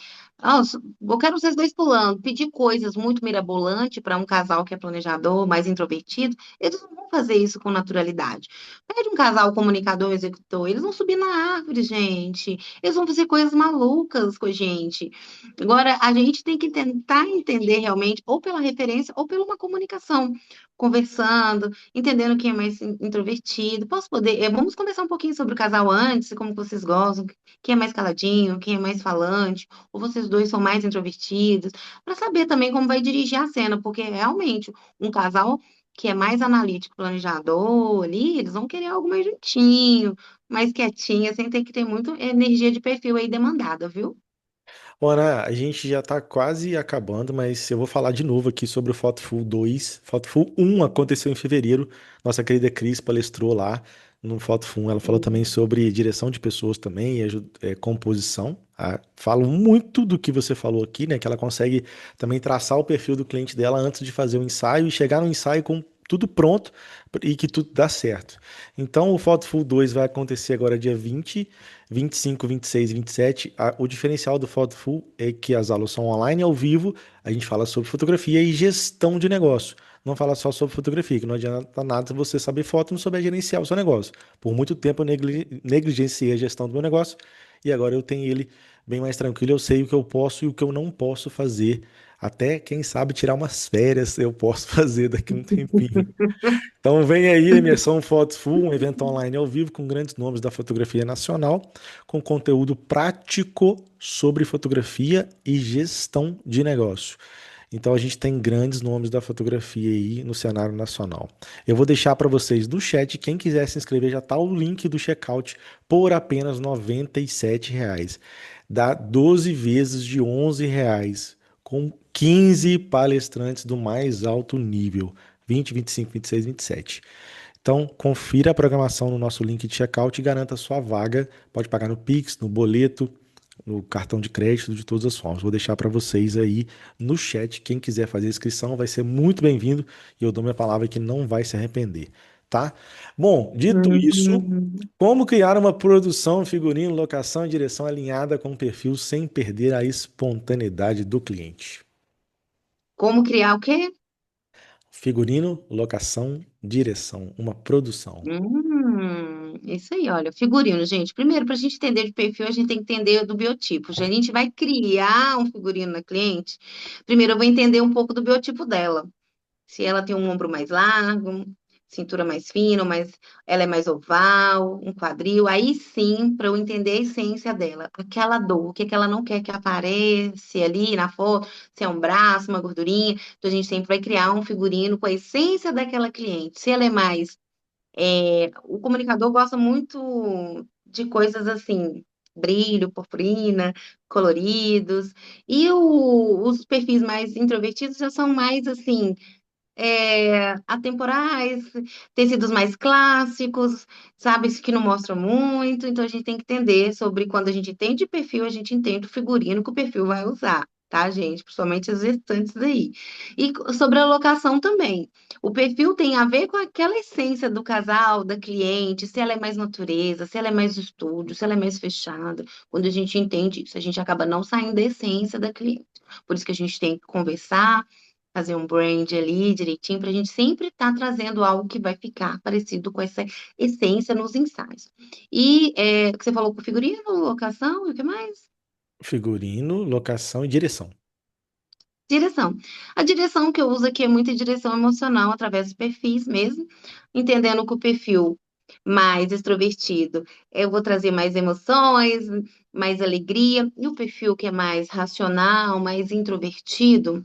eu quero vocês dois pulando, pedir coisas muito mirabolante para um casal que é planejador, mais introvertido, eles não vão fazer isso com naturalidade. Pede um casal comunicador, executor, eles vão subir na árvore, gente. Eles vão fazer coisas malucas com a gente. Agora, a gente tem que tentar entender realmente, ou pela referência, ou pela uma comunicação, conversando, entendendo quem é mais introvertido. Vamos conversar um pouquinho sobre o casal antes, como vocês gostam, quem é mais caladinho, quem é mais falante, ou vocês dois são mais introvertidos, para saber também como vai dirigir a cena, porque realmente um casal que é mais analítico, planejador ali, eles vão querer algo mais juntinho, mais quietinho, sem ter que ter muito energia de perfil aí demandada, viu? Ora, a gente já está quase acabando, mas eu vou falar de novo aqui sobre o Photoful 2. Photoful 1 aconteceu em fevereiro. Nossa querida Cris palestrou lá no Photoful. Ela falou também sobre direção de pessoas também e composição. Falo muito do que você falou aqui, né? Que ela consegue também traçar o perfil do cliente dela antes de fazer o ensaio e chegar no ensaio com tudo pronto e que tudo dá certo. Então, o Photoful 2 vai acontecer agora dia 20, 25, 26 e 27. O diferencial do Thoughtful é que as aulas são online ao vivo. A gente fala sobre fotografia e gestão de negócio. Não fala só sobre fotografia, que não adianta nada você saber foto e não souber gerenciar o seu negócio. Por muito tempo eu negligenciei a gestão do meu negócio e agora eu tenho ele bem mais tranquilo. Eu sei o que eu posso e o que eu não posso fazer. Até, quem sabe, tirar umas férias eu posso fazer daqui a um tempinho. Então vem aí a imersão Fotos Full, um evento online ao vivo com grandes nomes da fotografia nacional, com conteúdo prático sobre fotografia e gestão de negócio. Então a gente tem grandes nomes da fotografia aí no cenário nacional. Eu vou deixar para vocês no chat, quem quiser se inscrever já está o link do checkout por apenas R$ 97. Dá 12 vezes de R$ 11, com 15 palestrantes do mais alto nível. 20, 25, 26, 27. Então, confira a programação no nosso link de checkout e garanta sua vaga. Pode pagar no Pix, no boleto, no cartão de crédito, de todas as formas. Vou deixar para vocês aí no chat. Quem quiser fazer inscrição vai ser muito bem-vindo e eu dou minha palavra que não vai se arrepender, tá? Bom, dito isso, Uhum. como criar uma produção, figurino, locação e direção alinhada com o perfil sem perder a espontaneidade do cliente? Como criar o quê? Figurino, locação, direção, uma produção. Isso aí, olha, figurino, gente. Primeiro, para a gente entender de perfil, a gente tem que entender do biotipo. Já a gente vai criar um figurino na cliente. Primeiro, eu vou entender um pouco do biotipo dela. Se ela tem um ombro mais largo, cintura mais fina, mas ela é mais oval, um quadril. Aí sim, para eu entender a essência dela, aquela dor, o que que ela não quer que apareça ali na foto, se é um braço, uma gordurinha. Então, a gente sempre vai criar um figurino com a essência daquela cliente. Se ela é mais o comunicador gosta muito de coisas assim, brilho, purpurina, coloridos. E os perfis mais introvertidos já são mais assim. atemporais, tecidos mais clássicos, sabe, isso que não mostra muito. Então a gente tem que entender sobre quando a gente entende perfil, a gente entende o figurino que o perfil vai usar. Tá, gente? Principalmente as gestantes aí. E sobre a locação também. O perfil tem a ver com aquela essência do casal, da cliente, se ela é mais natureza, se ela é mais estúdio, se ela é mais fechada. Quando a gente entende isso, a gente acaba não saindo da essência da cliente. Por isso que a gente tem que conversar, fazer um brand ali direitinho, para a gente sempre estar trazendo algo que vai ficar parecido com essa essência nos ensaios. E o que você falou com figurino, locação e o que mais? Figurino, locação e direção. Direção. A direção que eu uso aqui é muita direção emocional através dos perfis mesmo, entendendo que o perfil mais extrovertido, eu vou trazer mais emoções, mais alegria, e o perfil que é mais racional, mais introvertido,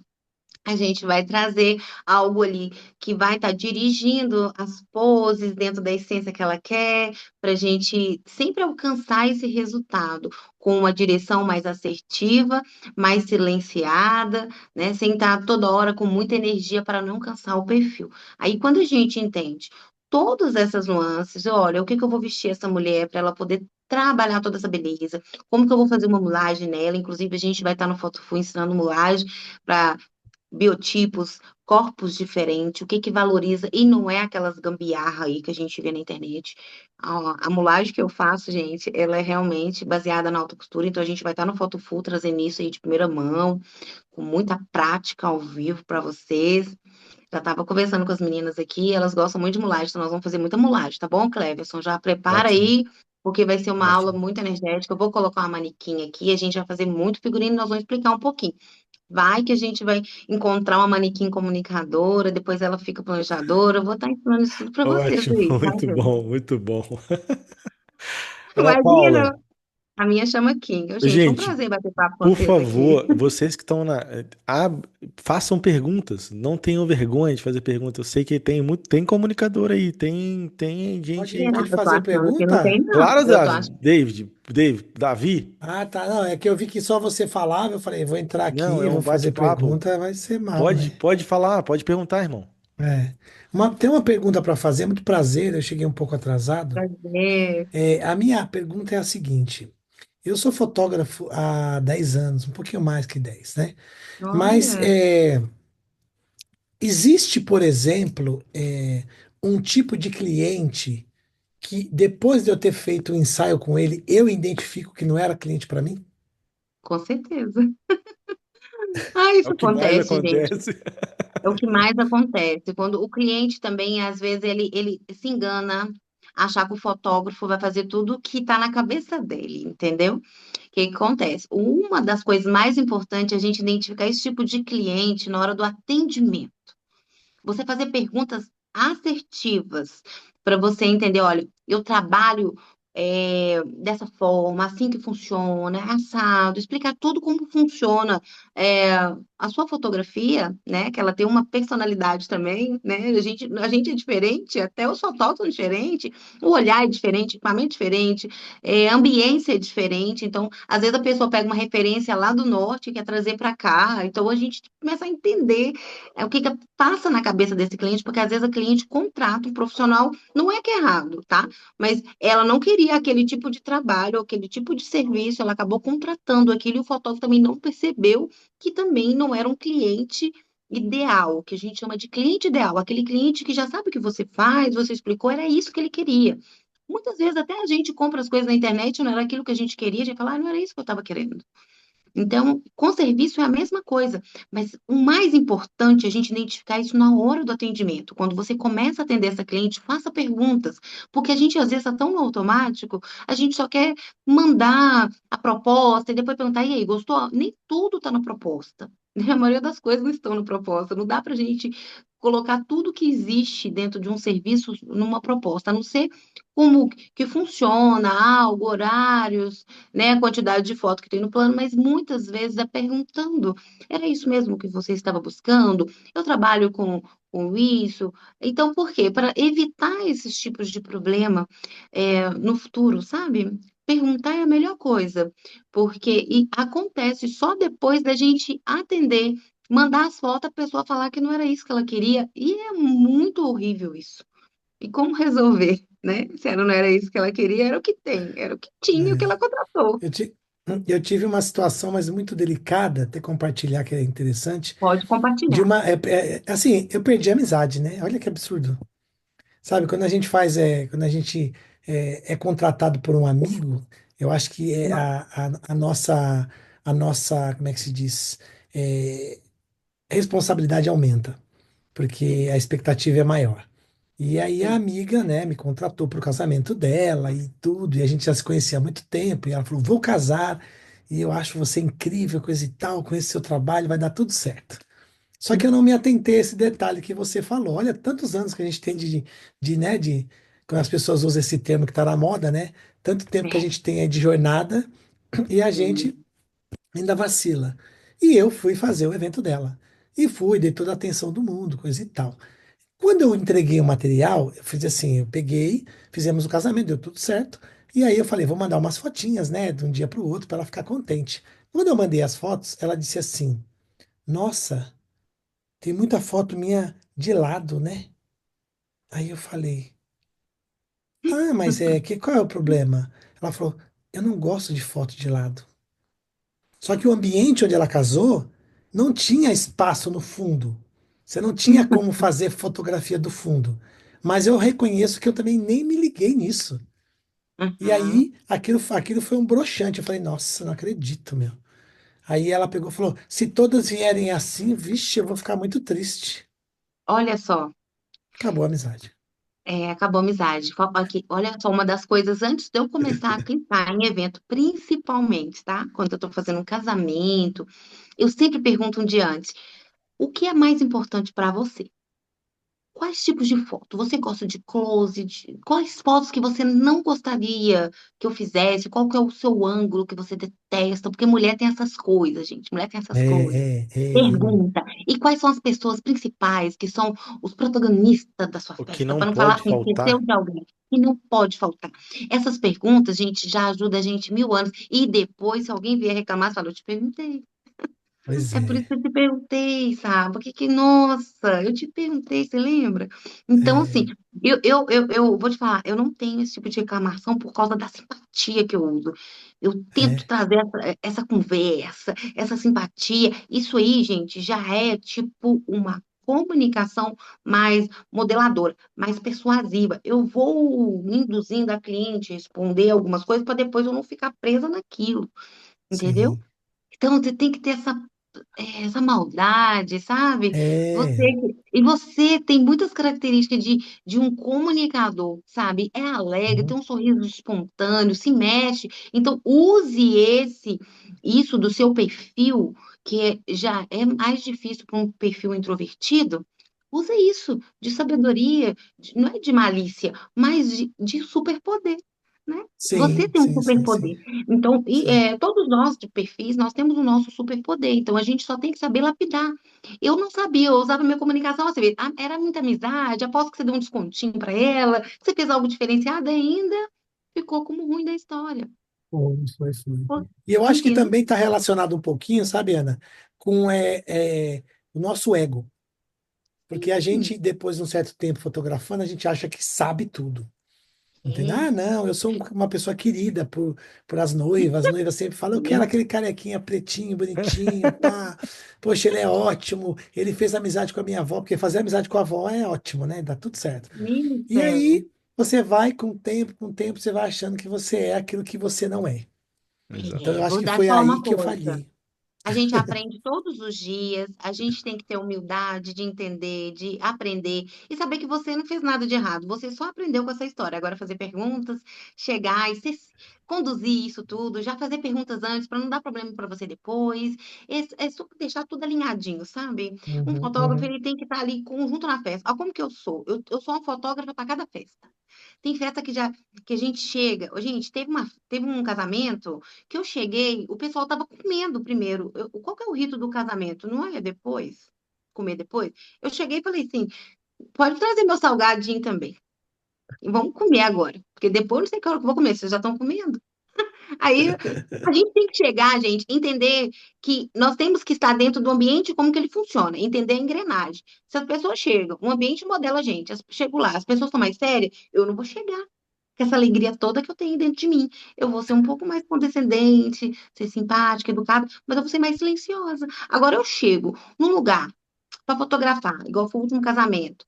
a gente vai trazer algo ali que vai estar dirigindo as poses dentro da essência que ela quer, para a gente sempre alcançar esse resultado com uma direção mais assertiva, mais silenciada, né? Sem estar toda hora com muita energia para não cansar o perfil. Aí, quando a gente entende todas essas nuances, olha, o que que eu vou vestir essa mulher para ela poder trabalhar toda essa beleza, como que eu vou fazer uma mulagem nela, inclusive a gente vai estar no Fotofu ensinando mulagem para biotipos, corpos diferentes, o que que valoriza, e não é aquelas gambiarra aí que a gente vê na internet. A mulagem que eu faço, gente, ela é realmente baseada na alta costura, então a gente vai estar no Foto Full trazendo isso aí de primeira mão, com muita prática ao vivo para vocês. Já estava conversando com as meninas aqui, elas gostam muito de mulagem, então nós vamos fazer muita mulagem, tá bom, Cleverson? Já prepara Ótimo, aí, porque vai ser uma aula ótimo. muito energética. Eu vou colocar uma manequim aqui, a gente vai fazer muito figurino, nós vamos explicar um pouquinho. Vai que a gente vai encontrar uma manequim comunicadora, depois ela fica planejadora. Eu vou estar ensinando isso tudo para vocês Ótimo, aí, tá, muito gente? bom, muito bom. Ana Paula, Imagina, a minha chama Kim. Ô, gente, foi um gente, prazer bater papo com por vocês aqui. favor, vocês que estão façam perguntas, não tenham vergonha de fazer perguntas. Eu sei que tem muito, tem comunicador aí, tem gente aí Pode que. Eu tô fazer achando que não pergunta? tem, não. Claro, Eu tô achando. Davi. Ah, tá. Não, é que eu vi que só você falava. Eu falei, vou entrar Não, aqui, é vou um fazer bate-papo. pergunta, vai ser mal, Pode, né? pode falar, pode perguntar, irmão. É. Tem uma pergunta para fazer, muito prazer, eu cheguei um pouco atrasado. Prazer. A minha pergunta é a seguinte: eu sou fotógrafo há 10 anos, um pouquinho mais que 10, né? Mas Olha, existe, por exemplo, um tipo de cliente que depois de eu ter feito o ensaio com ele, eu identifico que não era cliente para mim? com certeza. Ah, É isso o que mais acontece, gente. acontece. É o que mais acontece. Quando o cliente também, às vezes, ele se engana, achar que o fotógrafo vai fazer tudo o que está na cabeça dele, entendeu? O que que acontece? Uma das coisas mais importantes é a gente identificar esse tipo de cliente na hora do atendimento. Você fazer perguntas assertivas para você entender, olha, eu trabalho dessa forma, assim que funciona, é assado, explicar tudo como funciona a sua fotografia, né? Que ela tem uma personalidade também, né? A gente é diferente, até os fotógrafos são diferentes, o olhar é diferente, o equipamento é diferente, a ambiência é diferente. Então, às vezes a pessoa pega uma referência lá do norte e quer trazer para cá. Então, a gente começa a entender o que que passa na cabeça desse cliente, porque às vezes a cliente contrata um profissional, não é que é errado, tá? Mas ela não queria aquele tipo de trabalho, aquele tipo de serviço, ela acabou contratando aquilo e o fotógrafo também não percebeu que também não era um cliente ideal, que a gente chama de cliente ideal, aquele cliente que já sabe o que você faz, você explicou, era isso que ele queria. Muitas vezes até a gente compra as coisas na internet, não era aquilo que a gente queria, a gente fala, não era isso que eu estava querendo. Então, com serviço é a mesma coisa, mas o mais importante é a gente identificar isso na hora do atendimento. Quando você começa a atender essa cliente, faça perguntas, porque a gente às vezes está tão no automático, a gente só quer mandar a proposta e depois perguntar, e aí, gostou? Nem tudo está na proposta. A maioria das coisas não estão na proposta. Não dá para a gente colocar tudo que existe dentro de um serviço numa proposta, a não ser como que funciona, algo, horários, né, a quantidade de foto que tem no plano, mas muitas vezes é perguntando: era isso mesmo que você estava buscando? Eu trabalho com isso. Então, por quê? Para evitar esses tipos de problema no futuro, sabe? Perguntar é a melhor coisa, porque acontece só depois da gente atender mandar as fotos, a pessoa falar que não era isso que ela queria. E é muito horrível isso. E como resolver, né? Se ela não era isso que ela queria, era o que tem, era o que tinha, o que É. ela contratou. Eu, ti- eu tive uma situação, mas muito delicada, até compartilhar que é interessante, Pode de compartilhar. uma, assim, eu perdi a amizade, né? Olha que absurdo. Sabe, quando a gente é contratado por um amigo, eu acho que a nossa, como é que se diz? É, responsabilidade aumenta, porque a expectativa é maior. E aí a Sim. amiga, né, me contratou para o casamento dela e tudo, e a gente já se conhecia há muito tempo, e ela falou, vou casar, e eu acho você incrível, coisa e tal, com esse seu trabalho, vai dar tudo certo. Só que eu não me atentei a esse detalhe que você falou. Olha, tantos anos que a gente tem quando as pessoas usam esse termo que está na moda, né? Tanto tempo que a É. gente tem aí de jornada e a gente ainda vacila. E eu fui fazer o evento dela. E fui, dei toda a atenção do mundo, coisa e tal. Quando eu entreguei o material, eu fiz assim, eu peguei, fizemos o casamento, deu tudo certo. E aí eu falei, vou mandar umas fotinhas, né, de um dia para o outro, para ela ficar contente. Quando eu mandei as fotos, ela disse assim: Nossa, tem muita foto minha de lado, né? Aí eu falei, mas qual é o problema? Ela falou, eu não gosto de foto de lado. Só que o ambiente onde ela casou não tinha espaço no fundo. Você não tinha como fazer fotografia do fundo. Mas eu reconheço que eu também nem me liguei nisso. E Uhum. aí aquilo foi um broxante. Eu falei, nossa, não acredito, meu. Aí ela pegou e falou, se todas vierem assim, vixe, eu vou ficar muito triste. Olha só, Acabou a amizade. acabou a amizade. Aqui, olha só, uma das coisas, antes de eu começar a clicar em evento, principalmente, tá? Quando eu tô fazendo um casamento, eu sempre pergunto um dia antes, o que é mais importante para você? Quais tipos de foto? Você gosta de close? Quais fotos que você não gostaria que eu fizesse? Qual que é o seu ângulo que você detesta? Porque mulher tem essas coisas, gente. Mulher tem essas coisas. Irmão. Pergunta. E quais são as pessoas principais que são os protagonistas da sua O que festa? não Para não falar pode assim, esqueceu faltar, de alguém. E não pode faltar. Essas perguntas, gente, já ajuda a gente mil anos. E depois, se alguém vier reclamar, você fala, eu te perguntei. Pois É por isso é. que eu te perguntei, sabe? Nossa, eu te perguntei, você lembra? Então, assim, É, eu vou te falar, eu não tenho esse tipo de reclamação por causa da simpatia que eu uso. Eu tento é, trazer essa conversa, essa simpatia. Isso aí, gente, já é tipo uma comunicação mais modeladora, mais persuasiva. Eu vou induzindo a cliente a responder algumas coisas para depois eu não ficar presa naquilo, entendeu? sim. Então, você tem que ter essa maldade, sabe? É. E você tem muitas características de um comunicador, sabe? É alegre, Uhum. tem um sorriso espontâneo, se mexe. Então, use isso do seu perfil, já é mais difícil para um perfil introvertido. Use isso de sabedoria, não é de malícia, mas de superpoder, né? Você Sim, tem um sim, sim, sim, superpoder. Então, sim. todos nós de perfis, nós temos o nosso superpoder. Então, a gente só tem que saber lapidar. Eu não sabia, eu usava minha comunicação assim, era muita amizade, aposto que você deu um descontinho para ela, você fez algo diferenciado ainda, ficou como ruim da história. Foi. Pô, E eu acho que entendeu? também está relacionado um pouquinho, sabe, Ana, com o nosso ego. Porque a Sim, gente, depois de um certo tempo fotografando, a gente acha que sabe tudo. Entendeu? é. Ah, não, eu sou uma pessoa querida por as noivas. As noivas sempre falam, eu quero aquele carequinha pretinho, bonitinho, pá. Poxa, ele é ótimo. Ele fez amizade com a minha avó, porque fazer amizade com a avó é ótimo, né? Dá tudo certo. Menino do E céu. aí, você vai com o tempo, você vai achando que você é aquilo que você não é. Então, eu acho Vou que dar te foi falar aí uma que eu coisa. falhei. A gente aprende todos os dias, a gente tem que ter humildade de entender, de aprender e saber que você não fez nada de errado, você só aprendeu com essa história. Agora, fazer perguntas, chegar e conduzir isso tudo, já fazer perguntas antes para não dar problema para você depois, só deixar tudo alinhadinho, sabe? Um Uhum, fotógrafo, uhum. ele tem que estar ali junto na festa. Olha como que eu sou. Eu sou uma fotógrafa para cada festa. Tem festa que a gente chega. Ô, gente, teve um casamento que eu cheguei, o pessoal estava comendo primeiro. Qual que é o rito do casamento? Não é depois? Comer depois? Eu cheguei e falei assim: pode trazer meu salgadinho também. E vamos comer agora. Porque depois não sei que hora que eu vou comer, vocês já estão comendo. Aí a gente tem que chegar, gente, entender que nós temos que estar dentro do ambiente como que ele funciona, entender a engrenagem. Se as pessoas chegam, o ambiente modela a gente, chego lá, as pessoas estão mais sérias, eu não vou chegar com essa alegria toda que eu tenho dentro de mim. Eu vou ser um pouco mais condescendente, ser simpática, educada, mas eu vou ser mais silenciosa. Agora eu chego num lugar para fotografar, igual foi o último casamento.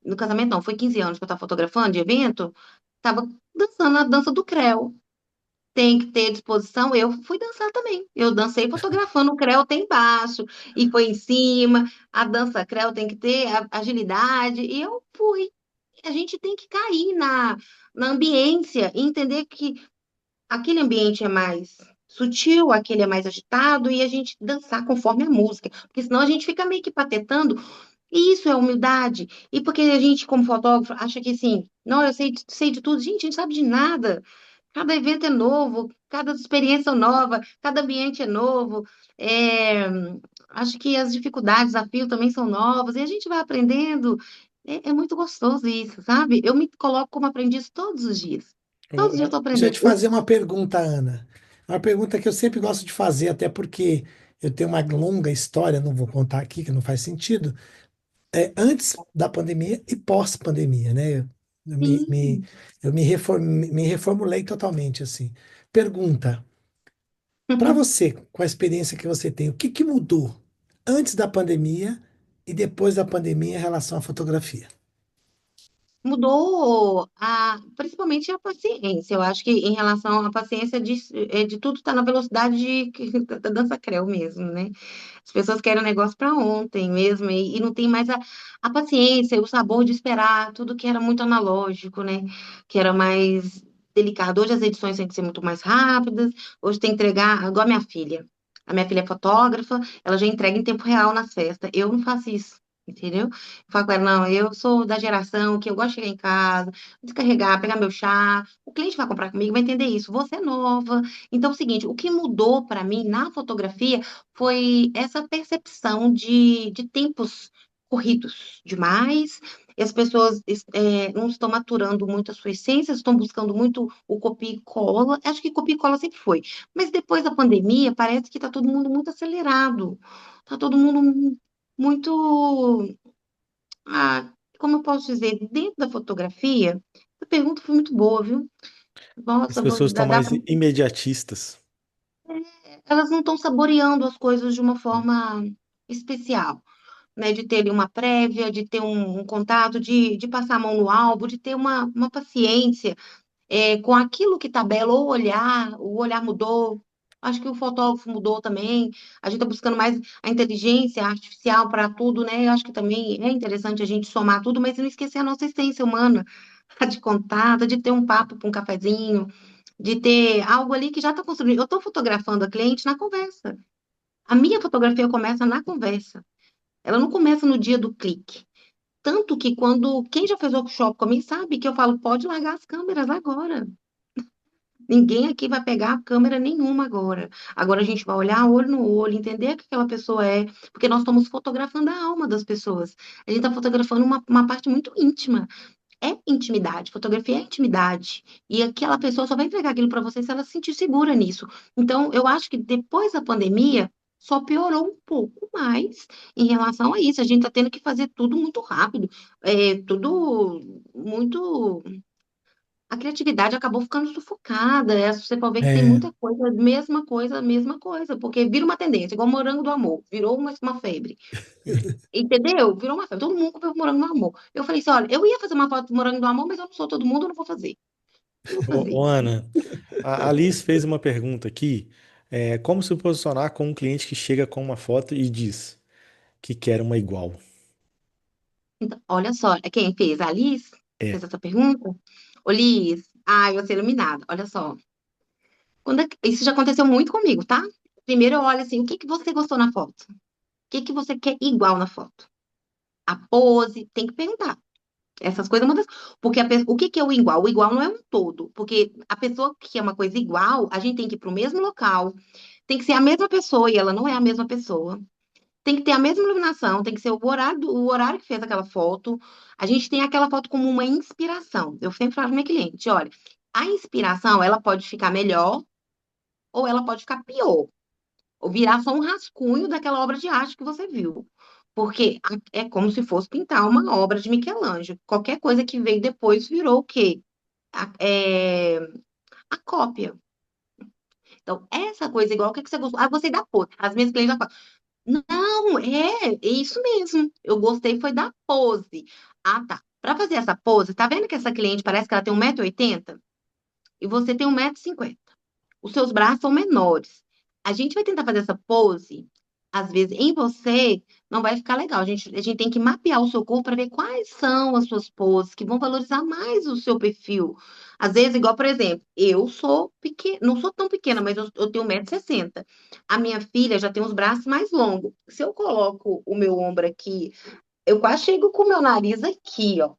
No casamento não, foi 15 anos que eu estava fotografando de evento, tava dançando a dança do creu. Tem que ter disposição. Eu fui dançar também. Eu dancei fotografando. O creu tem embaixo e foi em cima. A dança creu tem que ter agilidade. E eu fui. A gente tem que cair na ambiência e entender que aquele ambiente é mais sutil, aquele é mais agitado, e a gente dançar conforme a música. Porque senão a gente fica meio que patetando. E isso é humildade. E porque a gente, como fotógrafo, acha que assim, não, eu sei de tudo. Gente, a gente sabe de nada. Cada evento é novo, cada experiência é nova, cada ambiente é novo. É, acho que as dificuldades, desafios também são novos, e a gente vai aprendendo. É muito gostoso isso, sabe? Eu me coloco como aprendiz todos os dias. Todos os dias eu estou Deixa eu aprendendo. te fazer uma pergunta, Ana. Uma pergunta que eu sempre gosto de fazer, até porque eu tenho uma longa história, não vou contar aqui, que não faz sentido. Antes da pandemia e pós-pandemia, né? Eu me, me, Sim. me reformulei totalmente, assim. Pergunta, para você, com a experiência que você tem, o que que mudou antes da pandemia e depois da pandemia em relação à fotografia? Mudou principalmente a paciência. Eu acho que em relação à paciência de tudo está na velocidade da dança creu mesmo, né? As pessoas querem o negócio para ontem mesmo e não tem mais a paciência, o sabor de esperar, tudo que era muito analógico, né? Que era mais delicado. Hoje as edições têm que ser muito mais rápidas, hoje tem que entregar, igual a minha filha. A minha filha é fotógrafa, ela já entrega em tempo real nas festas. Eu não faço isso. Entendeu? Eu falo com ela, não, eu sou da geração que eu gosto de chegar em casa, descarregar, pegar meu chá. O cliente vai comprar comigo, vai entender isso. Você é nova. Então, é o seguinte, o que mudou para mim na fotografia foi essa percepção de tempos corridos demais. E as pessoas não estão maturando muito a sua essência, estão buscando muito o copia e cola. Acho que copia e cola sempre foi. Mas depois da pandemia, parece que está todo mundo muito acelerado. Está todo mundo muito. Como eu posso dizer, dentro da fotografia, a pergunta foi muito boa, viu? As Nossa, pessoas estão dá mais pra imediatistas. elas não estão saboreando as coisas de uma forma especial, né? De ter ali uma prévia, de ter um contato, de passar a mão no álbum, de ter uma paciência com aquilo que tá belo, ou o olhar mudou. Acho que o fotógrafo mudou também. A gente está buscando mais a inteligência artificial para tudo, né? Eu acho que também é interessante a gente somar tudo, mas não esquecer a nossa essência humana, a de contato, de ter um papo com um cafezinho, de ter algo ali que já está construído. Eu estou fotografando a cliente na conversa. A minha fotografia começa na conversa. Ela não começa no dia do clique. Tanto que quando quem já fez workshop comigo sabe que eu falo, pode largar as câmeras agora. Ninguém aqui vai pegar câmera nenhuma agora. Agora a gente vai olhar olho no olho, entender o que aquela pessoa é, porque nós estamos fotografando a alma das pessoas. A gente está fotografando uma parte muito íntima. É intimidade, fotografia é intimidade. E aquela pessoa só vai entregar aquilo para você se ela se sentir segura nisso. Então, eu acho que depois da pandemia, só piorou um pouco mais em relação a isso. A gente está tendo que fazer tudo muito rápido, tudo muito. A criatividade acabou ficando sufocada. Você pode ver que tem É, muita coisa, mesma coisa, porque vira uma tendência, igual morango do amor, virou uma febre. Entendeu? Virou uma febre. Todo mundo comprou morango do amor. Eu falei assim: olha, eu ia fazer uma foto do morango do amor, mas eu não sou todo mundo, eu não vou fazer. Não vou Ô, fazer. Ana, a Liz fez uma pergunta aqui. Como se posicionar com um cliente que chega com uma foto e diz que quer uma igual? Então, olha só, quem fez? A Liz fez É. essa pergunta? Ô, Liz, ai, você é iluminada. Olha só. Isso já aconteceu muito comigo, tá? Primeiro eu olho assim, o que que você gostou na foto? O que que você quer igual na foto? A pose, tem que perguntar. Essas coisas, porque o que que é o igual? O igual não é um todo, porque a pessoa que quer uma coisa igual, a gente tem que ir para o mesmo local, tem que ser a mesma pessoa e ela não é a mesma pessoa. Tem que ter a mesma iluminação, tem que ser o horário que fez aquela foto. A gente tem aquela foto como uma inspiração. Eu sempre falo para minha cliente, olha, a inspiração, ela pode ficar melhor ou ela pode ficar pior, ou virar só um rascunho daquela obra de arte que você viu. Porque é como se fosse pintar uma obra de Michelangelo. Qualquer coisa que veio depois virou o quê? É a cópia. Então, essa coisa igual, o que que você gostou? Ah, gostei da pose. As minhas clientes já falam, não, é isso mesmo. Eu gostei foi da pose. Ah, tá. Para fazer essa pose, tá vendo que essa cliente parece que ela tem 1,80 m e você tem 1,50 m? Os seus braços são menores. A gente vai tentar fazer essa pose, às vezes em você não vai ficar legal. A gente tem que mapear o seu corpo para ver quais são as suas poses que vão valorizar mais o seu perfil. Às vezes, igual, por exemplo, eu sou pequena, não sou tão pequena, mas eu tenho 1,60 m. A minha filha já tem os braços mais longos. Se eu coloco o meu ombro aqui, eu quase chego com o meu nariz aqui, ó.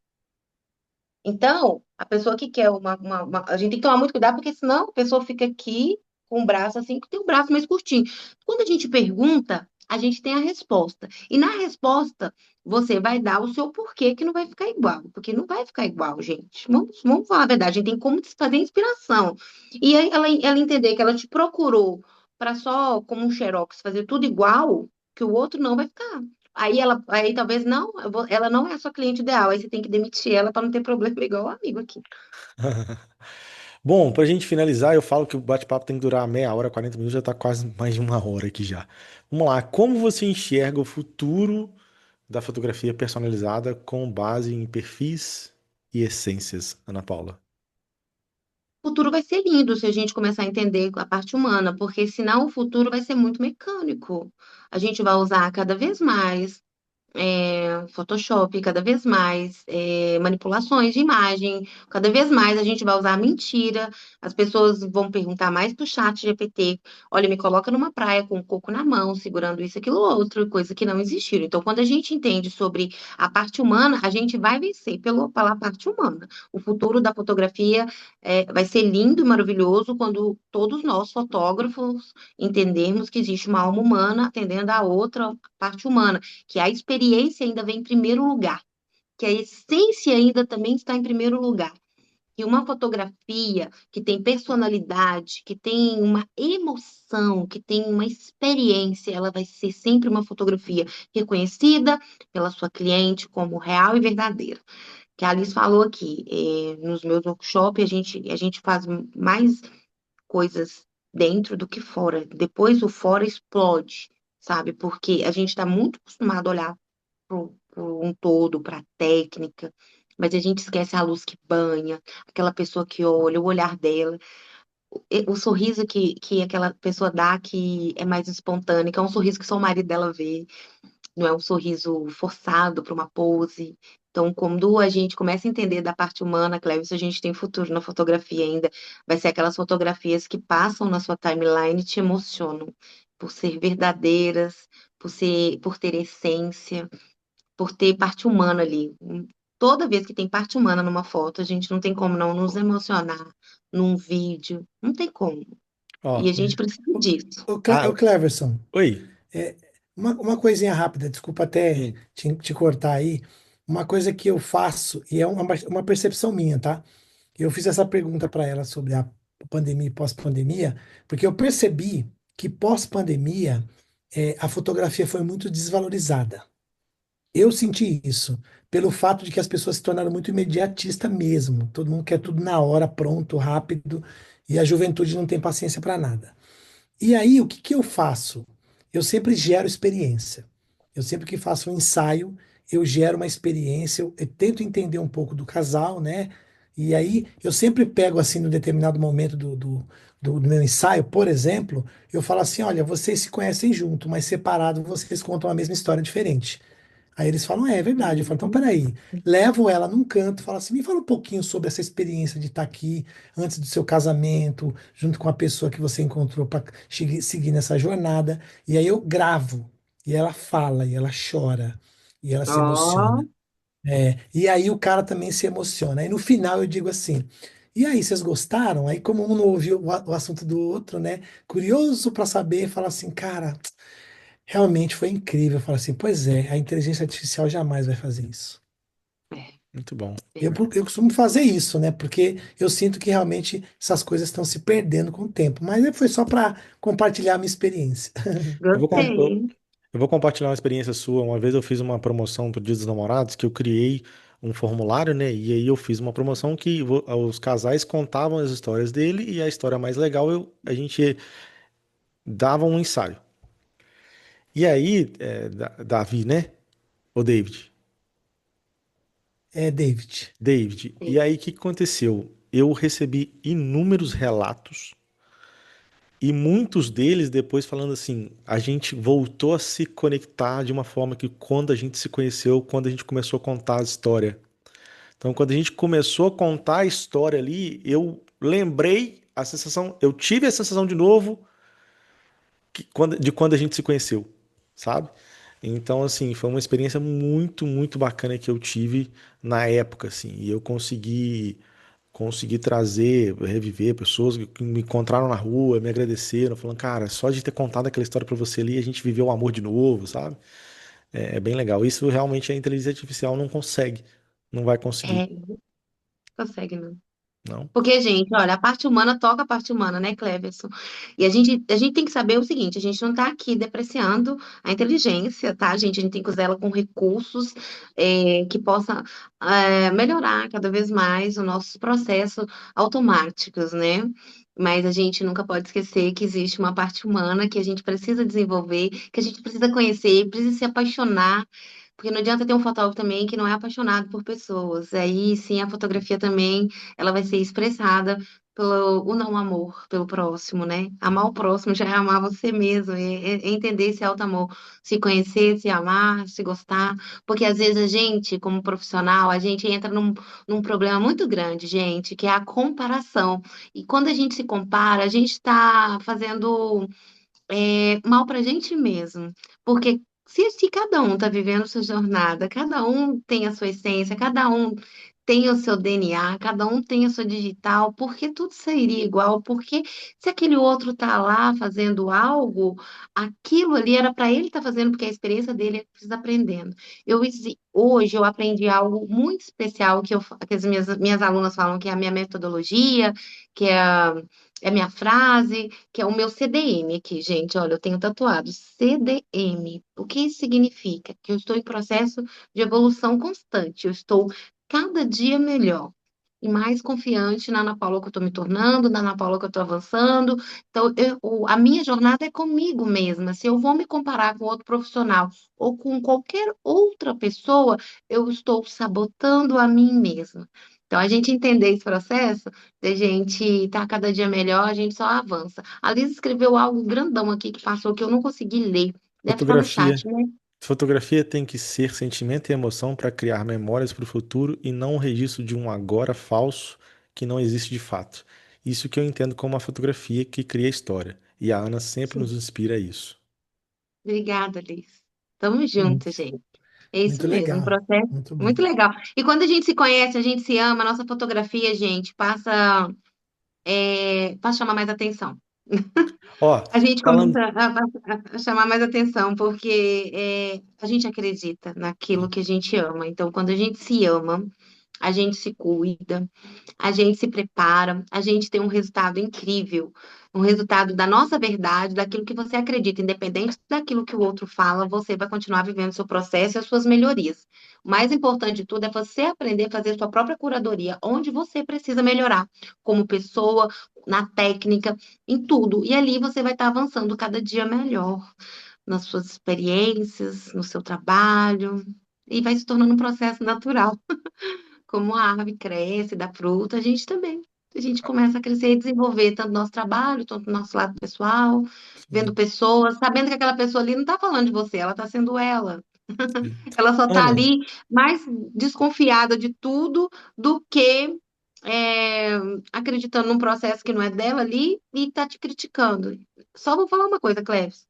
Então, a pessoa que quer a gente tem que tomar muito cuidado, porque senão a pessoa fica aqui com o braço assim, que tem o braço mais curtinho. Quando a gente pergunta, a gente tem a resposta. E na resposta, você vai dar o seu porquê que não vai ficar igual. Porque não vai ficar igual, gente. Vamos falar a verdade, a gente tem como fazer inspiração. E aí ela entender que ela te procurou para só, como um xerox, fazer tudo igual, que o outro não vai ficar. Aí talvez não, ela não é a sua cliente ideal, aí você tem que demitir ela para não ter problema igual o amigo aqui. Bom, pra gente finalizar, eu falo que o bate-papo tem que durar meia hora, 40 minutos, já tá quase mais de uma hora aqui já. Vamos lá, como você enxerga o futuro da fotografia personalizada com base em perfis e essências, Ana Paula? O futuro vai ser lindo se a gente começar a entender a parte humana, porque senão o futuro vai ser muito mecânico. A gente vai usar cada vez mais Photoshop, cada vez mais manipulações de imagem, cada vez mais a gente vai usar mentira, as pessoas vão perguntar mais pro chat GPT, olha, me coloca numa praia com um coco na mão, segurando isso, aquilo, outro, coisa que não existiram. Então, quando a gente entende sobre a parte humana, a gente vai vencer pela parte humana. O futuro da fotografia vai ser lindo e maravilhoso quando todos nós, fotógrafos, entendermos que existe uma alma humana atendendo a outra parte humana, que a experiência ainda vem em primeiro lugar, que a essência ainda também está em primeiro lugar. E uma fotografia que tem personalidade, que tem uma emoção, que tem uma experiência, ela vai ser sempre uma fotografia reconhecida pela sua cliente como real e verdadeira. Que a Alice falou aqui, nos meus workshops, a gente faz mais coisas dentro do que fora. Depois o fora explode, sabe? Porque a gente está muito acostumado a olhar para um todo, para a técnica, mas a gente esquece a luz que banha, aquela pessoa que olha, o olhar dela, o sorriso que aquela pessoa dá que é mais espontâneo, que é um sorriso que só o marido dela vê, não é um sorriso forçado para uma pose. Então, quando a gente começa a entender da parte humana, Clevis, a gente tem futuro na fotografia ainda. Vai ser aquelas fotografias que passam na sua timeline e te emocionam, por ser verdadeiras, por ter essência, por ter parte humana ali. Toda vez que tem parte humana numa foto, a gente não tem como não nos emocionar num vídeo, não tem como. E Ó, a gente precisa disso. Ô, ah, Cleverson, oi. é, uma coisinha rápida, desculpa até Hum. te cortar aí. Uma coisa que eu faço, e é uma percepção minha, tá? Eu fiz essa pergunta para ela sobre a pandemia e pós-pandemia, porque eu percebi que pós-pandemia a fotografia foi muito desvalorizada. Eu senti isso pelo fato de que as pessoas se tornaram muito imediatista mesmo. Todo mundo quer tudo na hora, pronto, rápido, e a juventude não tem paciência para nada. E aí, o que que eu faço? Eu sempre gero experiência. Eu sempre que faço um ensaio, eu gero uma experiência, eu tento entender um pouco do casal, né? E aí, eu sempre pego, assim, no determinado momento do meu ensaio, por exemplo, eu falo assim: olha, vocês se conhecem junto, mas separado vocês contam a mesma história diferente. Aí eles falam, é verdade. Eu falo, então peraí. Levo ela num canto, falo assim, me fala um pouquinho sobre essa experiência de estar aqui antes do seu casamento, junto com a pessoa que você encontrou para seguir nessa jornada. E aí eu gravo. E ela fala, e ela chora, e ela se Ó, emociona. E aí o cara também se emociona. Aí no final eu digo assim, e aí, vocês gostaram? Aí como um não ouviu o assunto do outro, né? Curioso para saber, fala assim, cara. Realmente foi incrível. Eu falo assim, pois é, a inteligência artificial jamais vai fazer isso. Muito bom. Eu costumo fazer isso, né? Porque eu sinto que realmente essas coisas estão se perdendo com o tempo. Mas foi só para compartilhar a minha experiência. Eu vou, com- eu, Gostei. eu vou compartilhar uma experiência sua. Uma vez eu fiz uma promoção pro Dia dos Namorados que eu criei um formulário, né? E aí eu fiz uma promoção que os casais contavam as histórias dele e a história mais legal a gente dava um ensaio. E aí, Davi, né? O David. É, David. David. E aí, o que aconteceu? Eu recebi inúmeros relatos e muitos deles depois falando assim: a gente voltou a se conectar de uma forma que quando a gente se conheceu, quando a gente começou a contar a história. Então, quando a gente começou a contar a história ali, eu lembrei a sensação, eu tive a sensação de novo de quando a gente se conheceu, sabe? Então, assim, foi uma experiência muito, muito bacana que eu tive na época, assim, e eu consegui trazer, reviver pessoas que me encontraram na rua, me agradeceram, falando, cara, só de ter contado aquela história pra você ali, a gente viveu o amor de novo, sabe? É bem legal. Isso realmente a inteligência artificial não consegue, não vai conseguir, É, consegue, não. não. Porque, gente, olha, a parte humana toca a parte humana, né, Cleverson? E a gente tem que saber o seguinte: a gente não está aqui depreciando a inteligência, tá, gente? A gente tem que usar ela com recursos que possa melhorar cada vez mais os nossos processos automáticos, né? Mas a gente nunca pode esquecer que existe uma parte humana que a gente precisa desenvolver, que a gente precisa conhecer, precisa se apaixonar. Porque não adianta ter um fotógrafo também que não é apaixonado por pessoas. Aí sim a fotografia também ela vai ser expressada pelo o não amor pelo próximo, né? Amar o próximo já é amar você mesmo, é entender esse alto amor, se conhecer, se amar, se gostar, porque às vezes a gente, como profissional, a gente entra num problema muito grande, gente, que é a comparação. E quando a gente se compara, a gente está fazendo mal para a gente mesmo. Porque se cada um está vivendo sua jornada, cada um tem a sua essência, cada um tem o seu DNA, cada um tem a sua digital, por que tudo sairia igual? Porque se aquele outro está lá fazendo algo, aquilo ali era para ele estar fazendo, porque a experiência dele é que precisa aprendendo. Hoje eu aprendi algo muito especial que as minhas alunas falam que é a minha metodologia, que é a minha frase, que é o meu CDM aqui, gente. Olha, eu tenho tatuado CDM. O que isso significa? Que eu estou em processo de evolução constante. Eu estou cada dia melhor e mais confiante na Ana Paula que eu estou me tornando, na Ana Paula que eu estou avançando. Então, a minha jornada é comigo mesma. Se eu vou me comparar com outro profissional ou com qualquer outra pessoa, eu estou sabotando a mim mesma. Então, a gente entender esse processo, a gente estar cada dia melhor, a gente só avança. A Liz escreveu algo grandão aqui que passou que eu não consegui ler. Deve estar no Fotografia. chat, né? Fotografia tem que ser sentimento e emoção para criar memórias para o futuro e não um registro de um agora falso que não existe de fato. Isso que eu entendo como a fotografia que cria história. E a Ana sempre nos inspira a isso. Obrigada, Liz. Tamo Hum, junto, gente. É isso Muito mesmo, um legal. processo Muito bom. muito legal. E quando a gente se conhece, a gente se ama, a nossa fotografia, gente, passa a chamar mais atenção. Ó, A gente começa falando, a chamar mais atenção, porque a gente acredita naquilo que a gente ama. Então, quando a gente se ama, a gente se cuida, a gente se prepara, a gente tem um resultado incrível, um resultado da nossa verdade, daquilo que você acredita, independente daquilo que o outro fala, você vai continuar vivendo o seu processo e as suas melhorias. O mais importante de tudo é você aprender a fazer sua própria curadoria, onde você precisa melhorar, como pessoa, na técnica, em tudo. E ali você vai estar avançando cada dia melhor nas suas experiências, no seu trabalho, e vai se tornando um processo natural. Como a árvore cresce, dá fruto, a gente também. A gente começa a crescer e desenvolver tanto nosso trabalho, tanto nosso lado pessoal, vendo sim, pessoas, sabendo que aquela pessoa ali não está falando de você, ela está sendo ela. sim. Ela só está Ana, ali mais desconfiada de tudo do que é, acreditando num processo que não é dela ali e está te criticando. Só vou falar uma coisa, Cleves.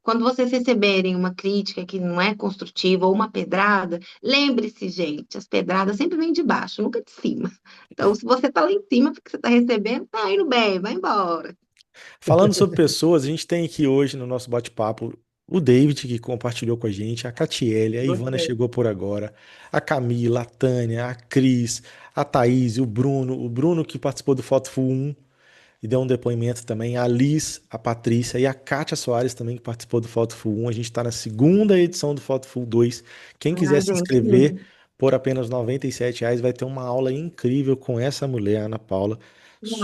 Quando vocês receberem uma crítica que não é construtiva ou uma pedrada, lembre-se, gente, as pedradas sempre vêm de baixo, nunca de cima. Então, se você está lá em cima, porque você está recebendo, tá indo bem, vai embora. falando sobre pessoas, a gente tem aqui hoje no nosso bate-papo o David, que compartilhou com a gente, a Catiele, a Ivana Gostei. chegou por agora, a Camila, a Tânia, a Cris, a Thaís, o Bruno que participou do Foto Full 1 e deu um depoimento também, a Liz, a Patrícia e a Kátia Soares também que participou do Foto Full 1. A gente está na segunda edição do Foto Full 2. Quem quiser Ai, se gente, inscrever por apenas R$ 97 vai ter uma aula incrível com essa mulher, Ana Paula,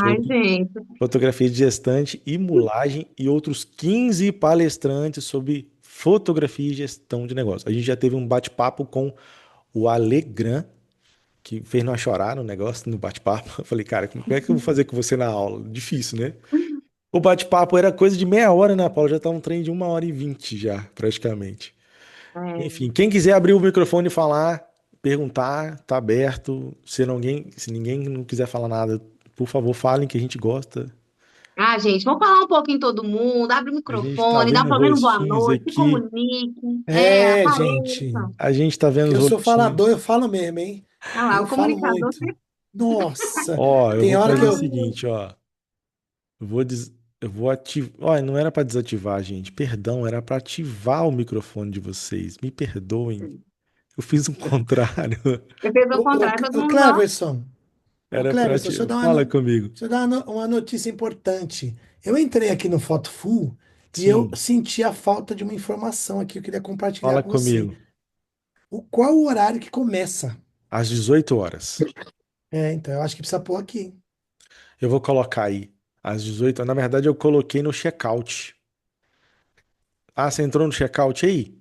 ai, sobre gente. fotografia de gestante e mulagem e outros 15 palestrantes sobre fotografia e gestão de negócio. A gente já teve um bate-papo com o Alegran, que fez nós chorar no negócio, no bate-papo. Eu falei, cara, como é que eu vou fazer com você na aula? Difícil, né? O bate-papo era coisa de meia hora, né, Paulo? Já tá um trem de 1h20 já, praticamente. É. Enfim, quem quiser abrir o microfone e falar, perguntar, tá aberto. Se ninguém não quiser falar nada, por favor, falem que a gente gosta. Ah, gente, vamos falar um pouquinho todo mundo, abre o A gente tá microfone, dá vendo pelo menos boa rostinhos noite, se aqui. comunique, É, gente, apareça. A gente tá vendo que os eu sou rostinhos. falador, eu falo mesmo, hein? Ah lá, Eu o falo comunicador muito. Nossa, Ó, eu tem vou hora que fazer o eu. seguinte, ó. Eu vou des... eu vou ativar. Ó, não era pra desativar, gente. Perdão, era pra ativar o microfone de vocês. Me perdoem. Eu fiz o contrário. você fez o Ô, ô, contrário, todo ô, mundo, ó. Cleverson, ô, Era pra Cleverson, deixa eu ativar. dar Fala comigo. deixa eu dar uma notícia importante. Eu entrei aqui no Foto Full e eu Sim, senti a falta de uma informação aqui, eu queria compartilhar fala com você. comigo. Qual o horário que começa? Às 18 horas. É, então, eu acho que precisa pôr aqui. Eu vou colocar aí. Às 18. Na verdade, eu coloquei no checkout. Ah, você entrou no checkout aí?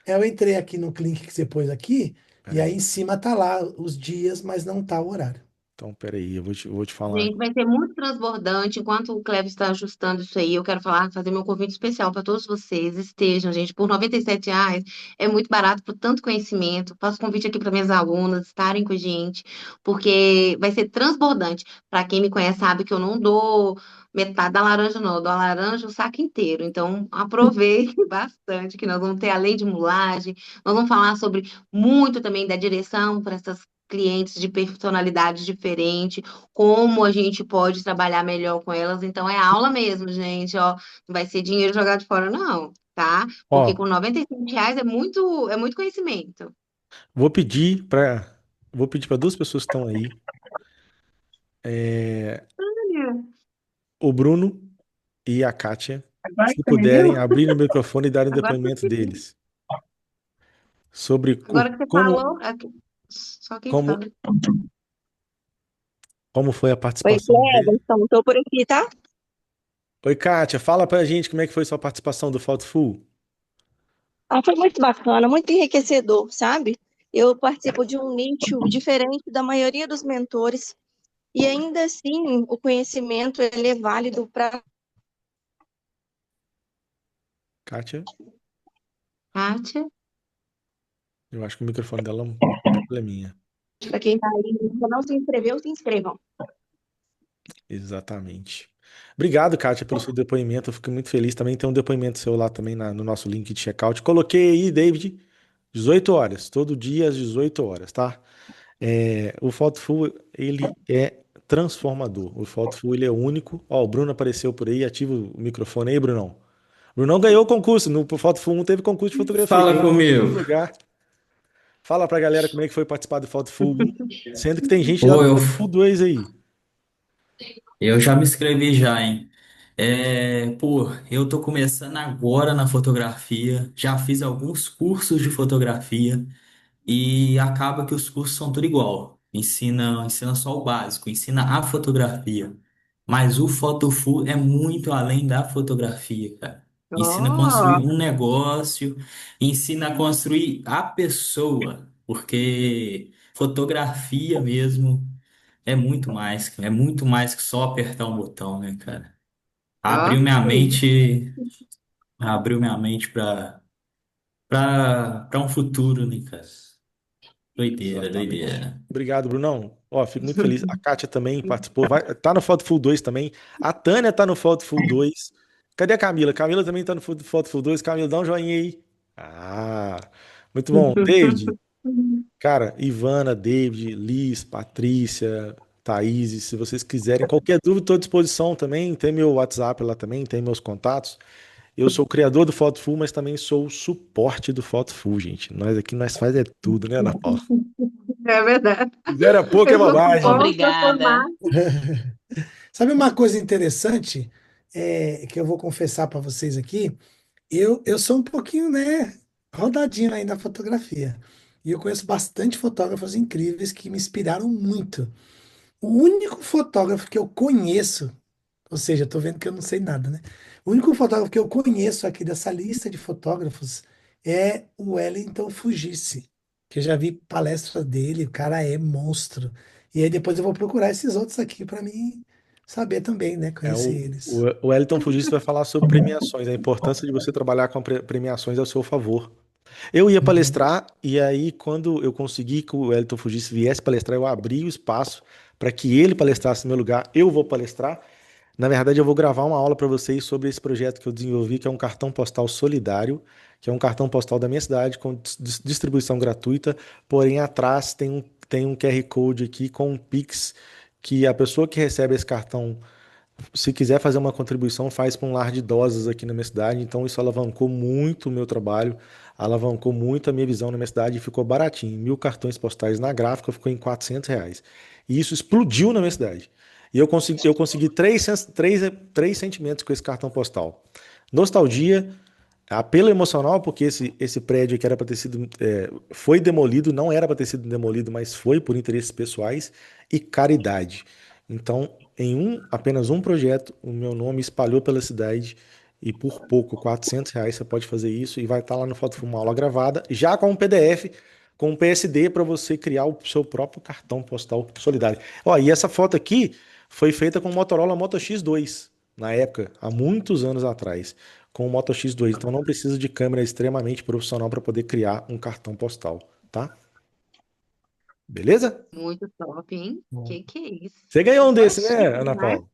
Eu entrei aqui no link que você pôs aqui, e aí Peraí. em cima tá lá os dias, mas não tá o horário. Então, peraí, eu vou te falar. Gente, vai ser muito transbordante. Enquanto o Cleber está ajustando isso aí, eu quero falar, fazer meu convite especial para todos vocês. Estejam, gente, por R$ 97 é muito barato por tanto conhecimento. Faço convite aqui para minhas alunas estarem com a gente, porque vai ser transbordante. Para quem me conhece, sabe que eu não dou metade da laranja, não, eu dou a laranja o saco inteiro. Então, aproveite bastante, que nós vamos ter além de mulagem, nós vamos falar sobre muito também da direção para essas clientes de personalidades diferentes, como a gente pode trabalhar melhor com elas. Então é aula mesmo, gente, ó. Não vai ser dinheiro jogado fora, não, tá? Porque Ó, com R$ 97 é muito conhecimento. vou pedir para vou pedir para duas pessoas que estão aí, é, Olha, o Bruno e a Kátia, agora se que você me puderem viu? abrir o microfone e darem o Agora que depoimento você me viu. deles sobre Agora que você falou, só quem como, sabe. como foi a Oi, participação dele. Cleberson, tô por aqui, tá? Oi, Kátia, fala pra gente como é que foi sua participação do Foto Full. Ah, foi muito bacana, muito enriquecedor, sabe? Eu participo de um nicho diferente da maioria dos mentores e ainda assim o conhecimento ele é válido para Kátia, Kátia, eu acho que o microfone dela é um probleminha. quem está aí e ainda não se inscreveu, se inscrevam. Exatamente. Obrigado, Kátia, pelo seu depoimento. Eu fico muito feliz. Também tem um depoimento seu lá também no nosso link de checkout. Coloquei aí, David, 18 horas, todo dia às 18 horas, tá? O Thoughtful, ele é transformador. O Thoughtful, ele é único. Ó, o Bruno apareceu por aí. Ativa o microfone aí, Brunão. Brunão ganhou o concurso. No Thoughtful 1 teve concurso de fotografia. Fala Ganhou em primeiro comigo. lugar. Fala pra galera como é que foi participar do Thoughtful 1. Sendo que tem gente já Pô, no eu, Thoughtful 2 aí. eu já me inscrevi já, hein? Pô, eu tô começando agora na fotografia, já fiz alguns cursos de fotografia e acaba que os cursos são tudo igual. Ensina só o básico, ensina a fotografia. Mas o Photofu é muito além da fotografia, cara. Ensina a construir ó, um negócio, ensina a construir a pessoa, porque fotografia mesmo. É muito mais que só apertar um botão, né, cara? ó, Abriu minha sim. mente, abriu minha mente para um futuro, né, cara? Doideira, Exatamente. doideira. Obrigado, Brunão. Ó, fico muito feliz. A Kátia também participou. Tá no Foto Full 2 também. A Tânia tá no Foto Full 2. Cadê a Camila? Camila também tá no Foto Full 2. Camila, dá um joinha aí. Ah, muito bom. David, cara, Ivana, David, Liz, Patrícia, Thaís, se vocês quiserem, qualquer dúvida, estou à disposição também. Tem meu WhatsApp lá também, tem meus contatos. Eu sou o criador do Foto mas também sou o suporte do Foto gente. Nós aqui, nós faz é tudo, né, Ana Paula? É verdade. Fizer é pouco é Eu sou bobagem. suposta a formar. Obrigada. Sabe uma coisa interessante que eu vou confessar para vocês aqui? Eu sou um pouquinho, né, rodadinho aí na fotografia. E eu conheço bastante fotógrafos incríveis que me inspiraram muito. O único fotógrafo que eu conheço, ou seja, estou vendo que eu não sei nada, né? O único fotógrafo que eu conheço aqui dessa lista de fotógrafos é o Wellington Fugici, que eu já vi palestra dele, o cara é monstro. E aí depois eu vou procurar esses outros aqui para mim saber também, né? É, Conhecer eles. o Wellington Fugis vai falar sobre premiações, a importância de você trabalhar com premiações ao seu favor. Eu ia Uhum. palestrar, e aí, quando eu consegui que o Wellington Fugisse viesse palestrar, eu abri o espaço para que ele palestrasse no meu lugar. Eu vou palestrar. Na verdade, eu vou gravar uma aula para vocês sobre esse projeto que eu desenvolvi, que é um cartão postal solidário, que é um cartão postal da minha cidade com distribuição gratuita, porém atrás tem um QR Code aqui com um Pix que a pessoa que recebe esse cartão, se quiser fazer uma contribuição, faz para um lar de idosos aqui na minha cidade. Então isso alavancou muito o meu trabalho, alavancou muito a minha visão na minha cidade e ficou baratinho. 1.000 cartões postais na gráfica ficou em R$ 400. E isso explodiu na minha cidade. E eu consegui três sentimentos com esse cartão postal. Nostalgia, apelo emocional, porque esse prédio que era para ter sido, foi demolido, não era para ter sido demolido, mas foi por interesses pessoais, e caridade. Então, apenas um projeto, o meu nome espalhou pela cidade e por pouco, R$ 400, você pode fazer isso e vai estar lá no Foto uma aula gravada, já com um PDF, com um PSD para você criar o seu próprio cartão postal solidário. Ó, e essa foto aqui foi feita com o Motorola Moto X2, na época, há muitos anos atrás, com o Moto X2. Então não precisa de câmera extremamente profissional para poder criar um cartão postal, tá? Beleza? Muito top, hein? Bom. Que é isso? Você ganhou um Pessoal é desse, né, chique Ana demais. Paula?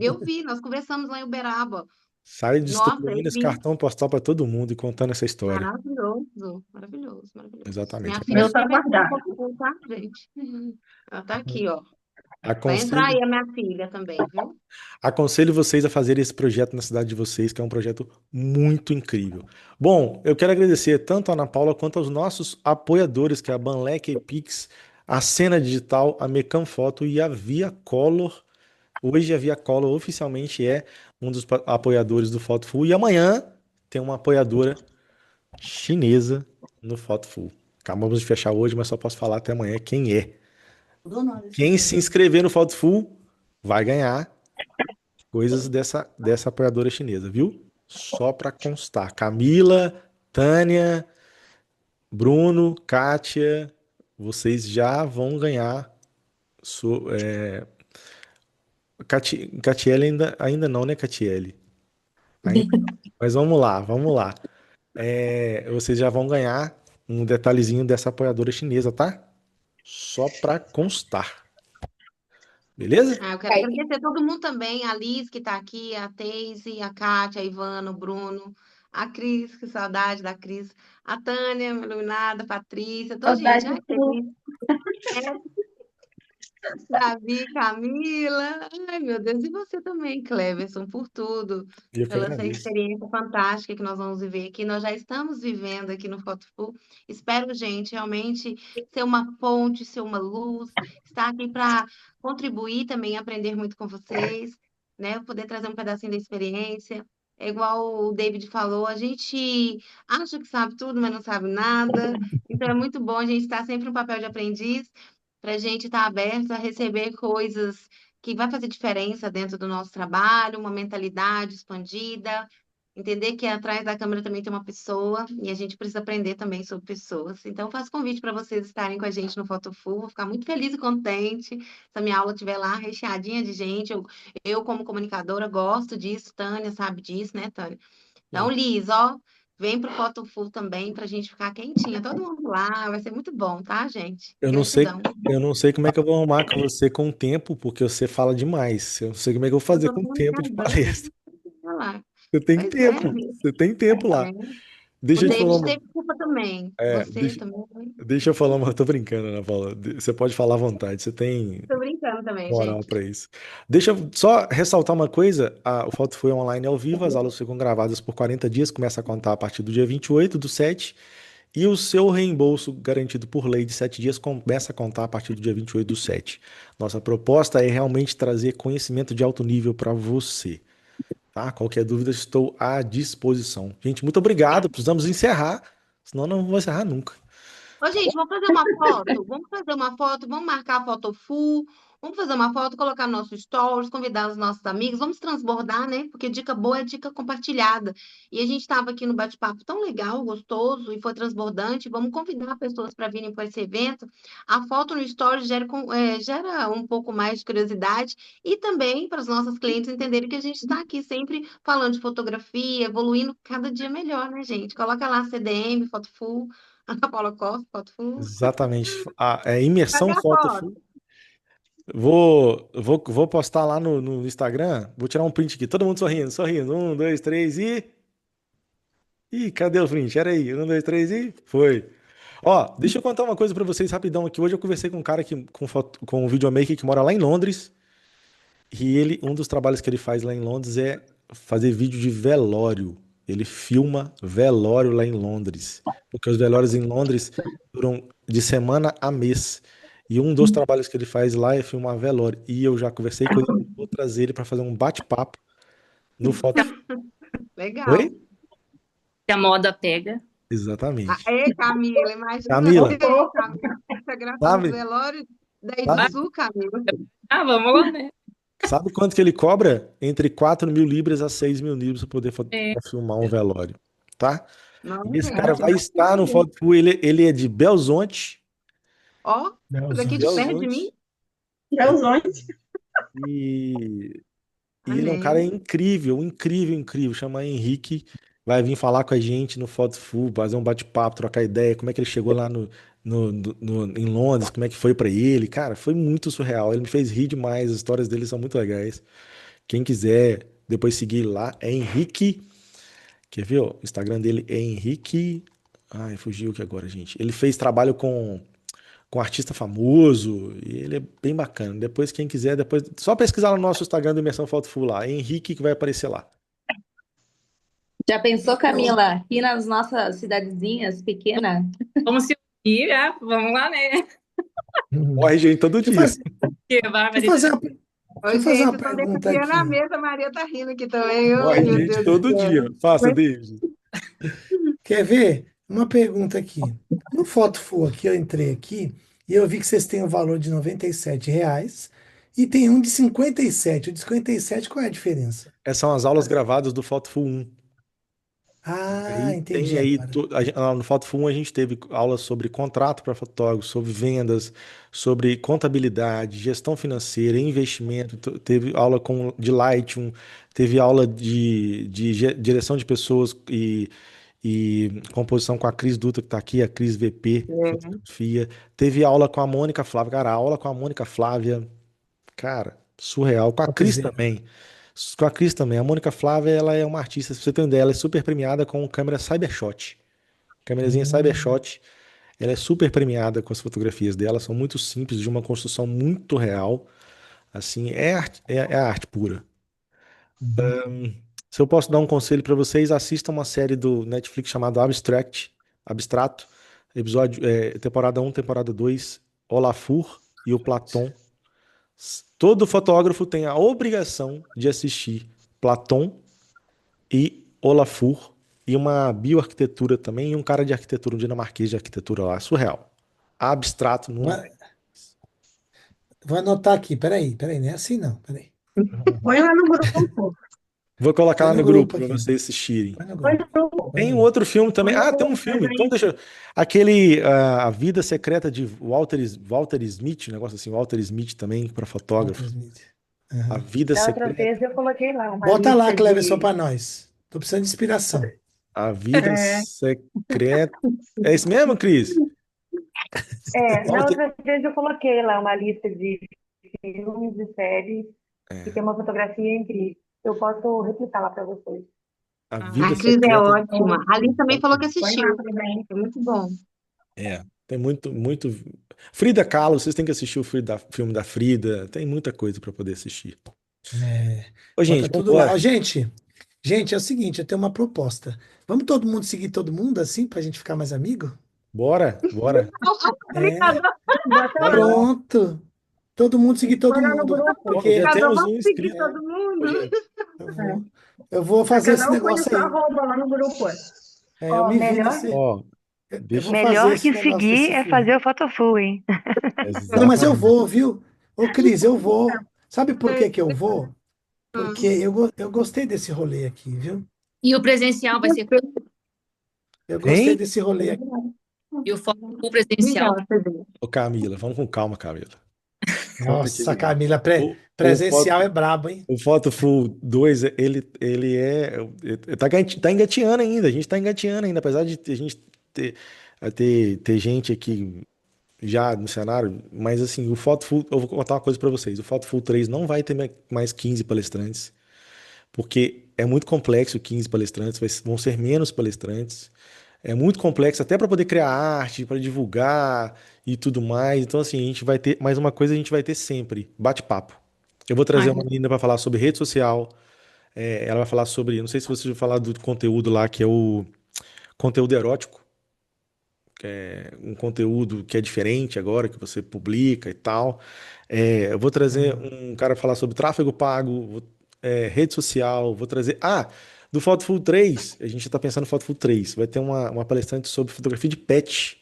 Eu vi, nós conversamos lá em Uberaba. Sai Nossa, eu distribuindo esse vi. cartão postal para todo mundo e contando essa história. Maravilhoso, maravilhoso, maravilhoso. Exatamente. Minha filha Meu tá super fã do guardado. Foto, tá, gente? Ela tá aqui, ó. Vai entrar Aconselho, aí a minha filha também, viu? aconselho vocês a fazerem esse projeto na cidade de vocês, que é um projeto muito incrível. Bom, eu quero agradecer tanto a Ana Paula quanto aos nossos apoiadores, que é a Banlec Pix, a Cena Digital, a Mecan Foto e a Via Color. Hoje a Via Color oficialmente é um dos apoiadores do Fotofull e amanhã tem uma apoiadora chinesa no Fotofull. Acabamos de fechar hoje, mas só posso falar até amanhã quem é. Quem se inscrever no Fotofull vai ganhar coisas dessa apoiadora chinesa, viu? Só para constar. Camila, Tânia, Bruno, Kátia, vocês já vão ganhar. Catiele ainda não, né, Catiele? Ainda não. Mas vamos lá, vamos lá. Vocês já vão ganhar um detalhezinho dessa apoiadora chinesa, tá? Só para constar. Beleza? Ah, eu quero agradecer todo mundo também, a Liz, que tá aqui, a Teise, a Kátia, a Ivana, o Bruno, a Cris, que saudade da Cris, a Tânia, minha iluminada, a Patrícia, toda gente. Saudade Ai, do que Flu. delícia. Davi, Camila, ai meu Deus, e você também, Cleverson, por tudo, Eu que pela essa agradeço. experiência fantástica que nós vamos viver aqui. Nós já estamos vivendo aqui no Fotofull. Espero, gente, realmente ser uma ponte, ser uma luz, estar aqui para contribuir também, aprender muito com vocês, né? Poder trazer um pedacinho da experiência. É igual o David falou, a gente acha que sabe tudo, mas não sabe nada. Então é muito bom a gente estar sempre no papel de aprendiz para a gente estar aberto a receber coisas que vai fazer diferença dentro do nosso trabalho, uma mentalidade expandida, entender que atrás da câmera também tem uma pessoa e a gente precisa aprender também sobre pessoas. Então, eu faço convite para vocês estarem com a gente no Fotofull, vou ficar muito feliz e contente se a minha aula estiver lá recheadinha de gente. Eu, como comunicadora, gosto disso, Tânia sabe disso, né, Tânia? Então, Sim. Liz, ó, vem pro Fotofull também para a gente ficar quentinha, todo mundo lá, vai ser muito bom, tá, gente? Eu não sei, Gratidão. eu não sei como é que eu vou arrumar com você com o tempo, porque você fala demais. Eu não sei como é que eu vou fazer Eu com o tô tempo de comunicadora, palestra. olha lá. Você tem Pois é, tempo, você tem tempo lá. O Deixa eu te falar David uma. teve culpa também. É, Você deixa, também. Foi. deixa eu falar uma. Tô brincando, Ana Paula. Você pode falar à vontade. Você tem Tô brincando também, moral gente. para isso. Deixa eu só ressaltar uma coisa: o Foto foi online ao vivo, as aulas ficam gravadas por 40 dias, começa a contar a partir do dia 28 do 7, e o seu reembolso garantido por lei de 7 dias começa a contar a partir do dia 28 do 7. Nossa proposta é realmente trazer conhecimento de alto nível para você, tá? Qualquer dúvida, estou à disposição. Gente, muito obrigado. Precisamos encerrar, senão não vou encerrar nunca. Ô, gente, vamos fazer uma foto? Vamos fazer uma foto, vamos marcar a foto full, vamos fazer uma foto, colocar no nosso stories, convidar os nossos amigos, vamos transbordar, né? Porque dica boa é dica compartilhada. E a gente estava aqui no bate-papo tão legal, gostoso e foi transbordante. Vamos convidar pessoas para virem para esse evento. A foto no stories gera um pouco mais de curiosidade e também para os nossos clientes entenderem que a gente está aqui sempre falando de fotografia, evoluindo cada dia melhor, né, gente? Coloca lá CDM, foto full. Ana Paula Costa, foto full. Exatamente. É imersão Cadê a foto. foto? Vou postar lá no Instagram. Vou tirar um print aqui. Todo mundo sorrindo, sorrindo. Um, dois, três e. Ih, cadê o print? Era aí. Um, dois, três e. Foi. Ó, deixa eu contar uma coisa pra vocês rapidão aqui. Hoje eu conversei com um cara com um videomaker que mora lá em Londres. E um dos trabalhos que ele faz lá em Londres é fazer vídeo de velório. Ele filma velório lá em Londres. Porque os velórios em Londres duram de semana a mês. E um dos trabalhos que ele faz lá é filmar velório. E eu já conversei com ele, vou trazer ele para fazer um bate-papo no Foto. Legal. Oi? Que a moda pega. Exatamente. Ei, Camila, imagina Camila, você, Camila, fotografando os sabe, velórios da Ah, sabe, Edizu, Camila. vamos lá, né? sabe quanto que ele cobra? Entre 4.000 libras a 6.000 libras para poder É, filmar um velório, tá? E esse cara Nossa, vai estar no Foto. Ele é de Belzonte, ó, daqui de Belzonte. perto de mim. Belzonte, Belzonte. e, e ele é um cara Amém. incrível, incrível, incrível. Chama Henrique, vai vir falar com a gente no Foto Full, fazer um bate-papo, trocar ideia, como é que ele chegou lá em Londres, como é que foi pra ele. Cara, foi muito surreal. Ele me fez rir demais, as histórias dele são muito legais. Quem quiser depois seguir lá, é Henrique. Quer ver, ó? O Instagram dele é Henrique. Ai, fugiu aqui agora, gente. Ele fez trabalho com artista famoso e ele é bem bacana. Depois, quem quiser, depois só pesquisar no nosso Instagram do Imersão Foto Full lá. Henrique que vai aparecer lá. Já pensou, Eu, Camila, aqui nas nossas cidadezinhas pequenas? vamos se unir, vamos lá, né? Corre gente todo deixa eu dia. fazer, Que vai, deixa eu mas fazer uma, Ô, deixa eu fazer gente, uma estão pergunta desafiando a aqui. mesa, a Maria tá rindo aqui também. Oh, Corre meu gente Deus do todo dia. céu. Faça, Mas, David. Quer ver? Uma pergunta aqui. No Foto Full aqui, eu entrei aqui e eu vi que vocês têm o valor de R$ 97 e tem um de 57. O de 57, qual é a diferença? Essas são as aulas gravadas do Foto Full 1. Ah, Aí entendi tem aí, agora. no Foto Full 1 a gente teve aulas sobre contrato para fotógrafo, sobre vendas, sobre contabilidade, gestão financeira, investimento, teve aula de Lightroom, teve aula de direção de pessoas e composição com a Cris Dutra, que está aqui, a Cris VP, é. fotografia. Teve aula com a Mônica Flávia, cara, aula com a Mônica Flávia, cara, surreal. Com a Cris Topzera. também. Com a Cris também. A Mônica Flávia, ela é uma artista, se você tem ideia, ela é super premiada com câmera Cybershot. Câmerazinha Hum, Cybershot. Ela é super premiada com as fotografias dela, são muito simples, de uma construção muito real. Assim, é a arte pura. uhum. Se eu posso dar um conselho para vocês, assistam uma série do Netflix chamada Abstrato, temporada um, temporada 2, Olafur e o Platon. Todo fotógrafo tem a obrigação de assistir Platon e Olafur e uma bioarquitetura também e um cara de arquitetura, um dinamarquês de arquitetura lá, surreal. Abstrato não. Vai- Vou anotar aqui, peraí, não é assim não, peraí. Põe lá no grupo. Vou colocar Põe lá no no grupo grupo para aqui, vocês assistirem. põe no Põe grupo, no grupo. põe no Tem um grupo. outro filme também. Põe no Ah, tem um grupo, filme. Então gente. deixa. Aquele A Vida Secreta de Walter Smith, um negócio assim, Walter Smith também para Walter fotógrafo. Smith. A Aham. Vida Da outra vez Secreta. eu coloquei lá uma Bota lá, lista Cleverson, de. para nós. Tô precisando de inspiração. A Vida É, Secreta. É isso mesmo, Cris? da Walter. outra vez eu coloquei lá uma lista de filmes e séries que tem uma fotografia incrível. Eu posso replicar lá para vocês. A Ah, Vida A Cris é Secreta de ótima. A Liz também falou que Põe assistiu. lá também. É muito bom. É, tem muito, muito. Frida Kahlo, vocês têm que assistir o filme da Frida, tem muita coisa para poder assistir. É, Ô, bota gente, tudo lá. Ó, vambora. gente, é o seguinte, eu tenho uma proposta. Vamos todo mundo seguir todo mundo assim, pra gente ficar mais amigo? Bora, bora, É, Bota bora lá. lá. pronto. Todo mundo seguir todo Bora no mundo. grupo. Ó, já Porque Casal, temos um vamos seguir inscrito. é, todo Ô, mundo. gente, eu É. vou, eu vou fazer esse Cada um põe o negócio seu aí. arroba lá no grupo. Eu Ó, me vi melhor, nesse. ó, Eu deixa. vou fazer Melhor esse que negócio seguir desse é fazer filme. o Photofu, hein? Não, mas eu Exatamente. vou, viu? Ô, Cris, eu vou. Sabe por que que eu vou? Porque eu gostei desse rolê aqui, viu? E o presencial vai ser quando? Eu gostei Hein? desse rolê aqui. E o presencial. Legal, Fedê. Ô, Camila, vamos com calma, Camila. Senta aqui Nossa, do lado. Camila, O presencial é brabo, hein? O Photoful 2, ele tá engateando ainda, a gente tá engateando ainda, apesar de a gente ter gente aqui já no cenário, mas assim, o Photoful, eu vou contar uma coisa pra vocês, o Photoful 3 não vai ter mais 15 palestrantes, porque é muito complexo 15 palestrantes, vão ser menos palestrantes, é muito complexo até para poder criar arte, para divulgar e tudo mais, então assim, a gente vai ter, mais uma coisa a gente vai ter sempre, bate-papo. Eu vou trazer Ai, uma menina para falar sobre rede social. Ela vai falar sobre, não sei se você vai falar do conteúdo lá, que é o conteúdo erótico, um conteúdo que é diferente agora, que você publica e tal. Eu vou trazer um cara para falar sobre tráfego pago, rede social, vou trazer. Ah, do Photoful 3, a gente está pensando no Photoful 3, vai ter uma palestrante sobre fotografia de pet.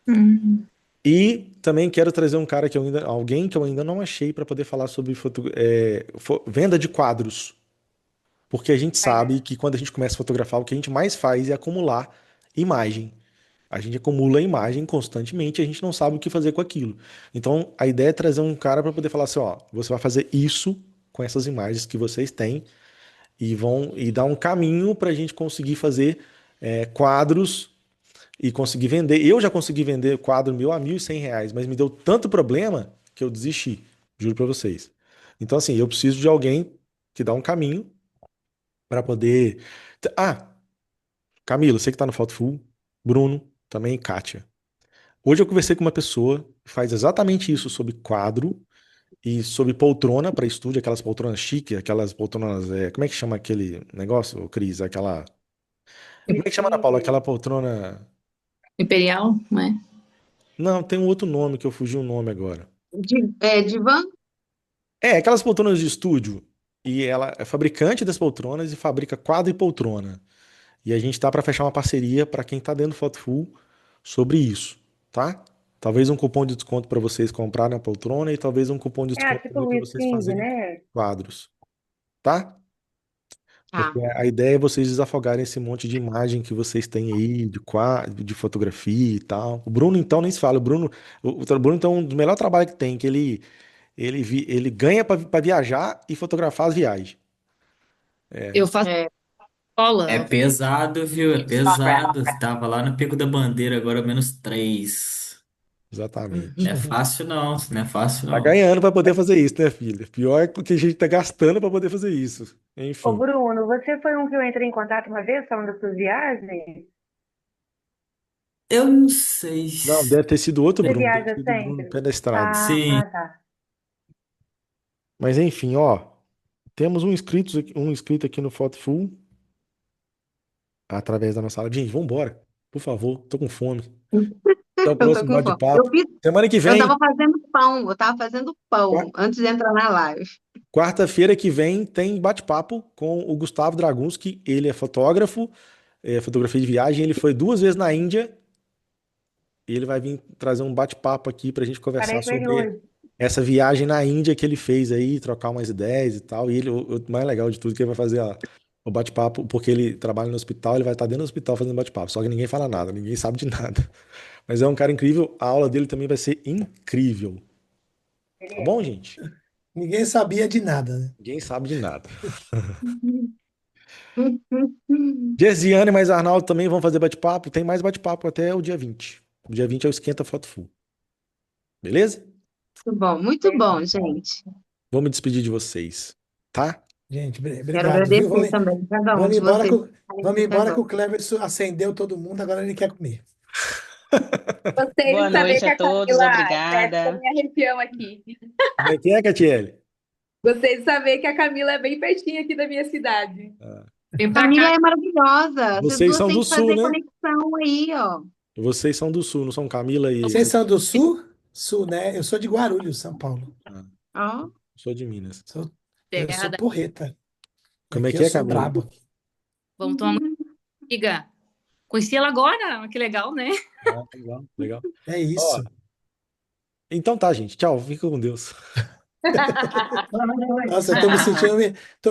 hum. E também quero trazer um cara alguém que eu ainda não achei para poder falar sobre venda de quadros. Porque a gente sabe que quando a gente começa a fotografar, o que a gente mais faz é acumular imagem. A gente acumula imagem constantemente, e a gente não sabe o que fazer com aquilo. Então, a ideia é trazer um cara para poder falar assim, ó, você vai fazer isso com essas imagens que vocês têm e dar um caminho para a gente conseguir fazer quadros e conseguir vender. Eu já consegui vender quadro meu a R$ 1.100, mas me deu tanto problema que eu desisti, juro para vocês. Então, assim, eu preciso de alguém que dá um caminho para poder. Ah, Camilo, você que tá no Foto Full, Bruno, também, Kátia. Hoje eu conversei com uma pessoa que faz exatamente isso sobre quadro e sobre poltrona para estúdio, aquelas poltronas chique, aquelas poltronas. Como é que chama aquele negócio, ô, Cris? Aquela. Como é que chama, Ana Paula? Aquela poltrona. Imperial, né? Não, tem um outro nome que eu fugi o nome agora. Divã? Aquelas poltronas de estúdio. E ela é fabricante das poltronas e fabrica quadro e poltrona. E a gente tá para fechar uma parceria para quem tá dentro do Foto Full sobre isso, tá? Talvez um cupom de desconto para vocês comprarem a poltrona e talvez um cupom de É, desconto tipo também para Luiz vocês King, fazerem né? quadros, tá? Tá. Porque a ideia é vocês desafogarem esse monte de imagem que vocês têm aí, de quadro, de fotografia e tal. O Bruno, então, nem se fala. O Bruno, então, é um dos melhores trabalhos que tem, que ele ganha para viajar e fotografar as viagens. Eu faço É. É escola. pesado, viu? É pesado. Tava lá no Pico da Bandeira, agora -3. Não Exatamente. é fácil, não. Não é fácil, Tá não. ganhando para poder fazer isso, né, filha? Pior é porque a gente tá gastando para poder fazer isso. Ô, Enfim. Bruno, você foi um que eu entrei em contato uma vez falando das suas viagens? Eu não sei. Não, deve ter sido outro Você Bruno, deve ter viaja sido o Bruno sempre? pé da estrada. Ah, Sim. tá. Mas enfim, ó, temos um inscrito aqui no Foto Full através da nossa sala. Gente, vambora, por favor, tô com fome. Até o Eu tô próximo com fome. Eu bate-papo. fiz, Semana que eu vem, tava fazendo pão, eu tava fazendo pão qua- antes de entrar na live. quarta-feira que vem, tem bate-papo com o Gustavo Dragunski. Ele é fotógrafo, fotografia de viagem. Ele foi 2 vezes na Índia e ele vai vir trazer um bate-papo aqui pra gente conversar Falei com ele sobre hoje. essa viagem na Índia que ele fez aí, trocar umas ideias e tal. E o mais legal de tudo é que ele vai fazer o bate-papo, porque ele trabalha no hospital, ele vai estar dentro do hospital fazendo bate-papo. Só que ninguém fala nada, ninguém sabe de nada. Mas é um cara incrível, a aula dele também vai ser incrível. Ele Tá é. bom, gente? Ninguém sabia de nada, né? Ninguém sabe de nada. Gesiane mais Arnaldo também vão fazer bate-papo. Tem mais bate-papo até o dia 20. O dia 20 é o Esquenta Foto Full. Beleza? Muito bom, gente. Vou me despedir de vocês, tá? Gente, Quero obrigado, viu? agradecer também cada um Vamos de embora vocês. vamos embora que o Cleverson acendeu todo mundo, agora ele quer comer. Gostei Boa de saber noite que a a todos, Camila. Jéssica, obrigada. me arrepião aqui. Como é que é, Catiele? Gostei de saber que a Camila é bem pertinho aqui da minha cidade. Vem pra Camila cá. é maravilhosa. Vocês Vocês duas são têm do que sul, fazer né? conexão aí, ó. Vocês são do sul, não são Camila e... Vocês são do Sul? Sul, né? Eu sou de Guarulhos, São Paulo. Ah, Ó. sou de Minas. Eu sou Terra. porreta. Como é Aqui que eu é, sou Camila? brabo. Vamos tomar uma amiga. Conheci ela agora, que legal, né? Ah, legal, legal. É Ó, isso. então tá, gente. Tchau, fica com Deus. Nossa, eu tô me sentindo, tô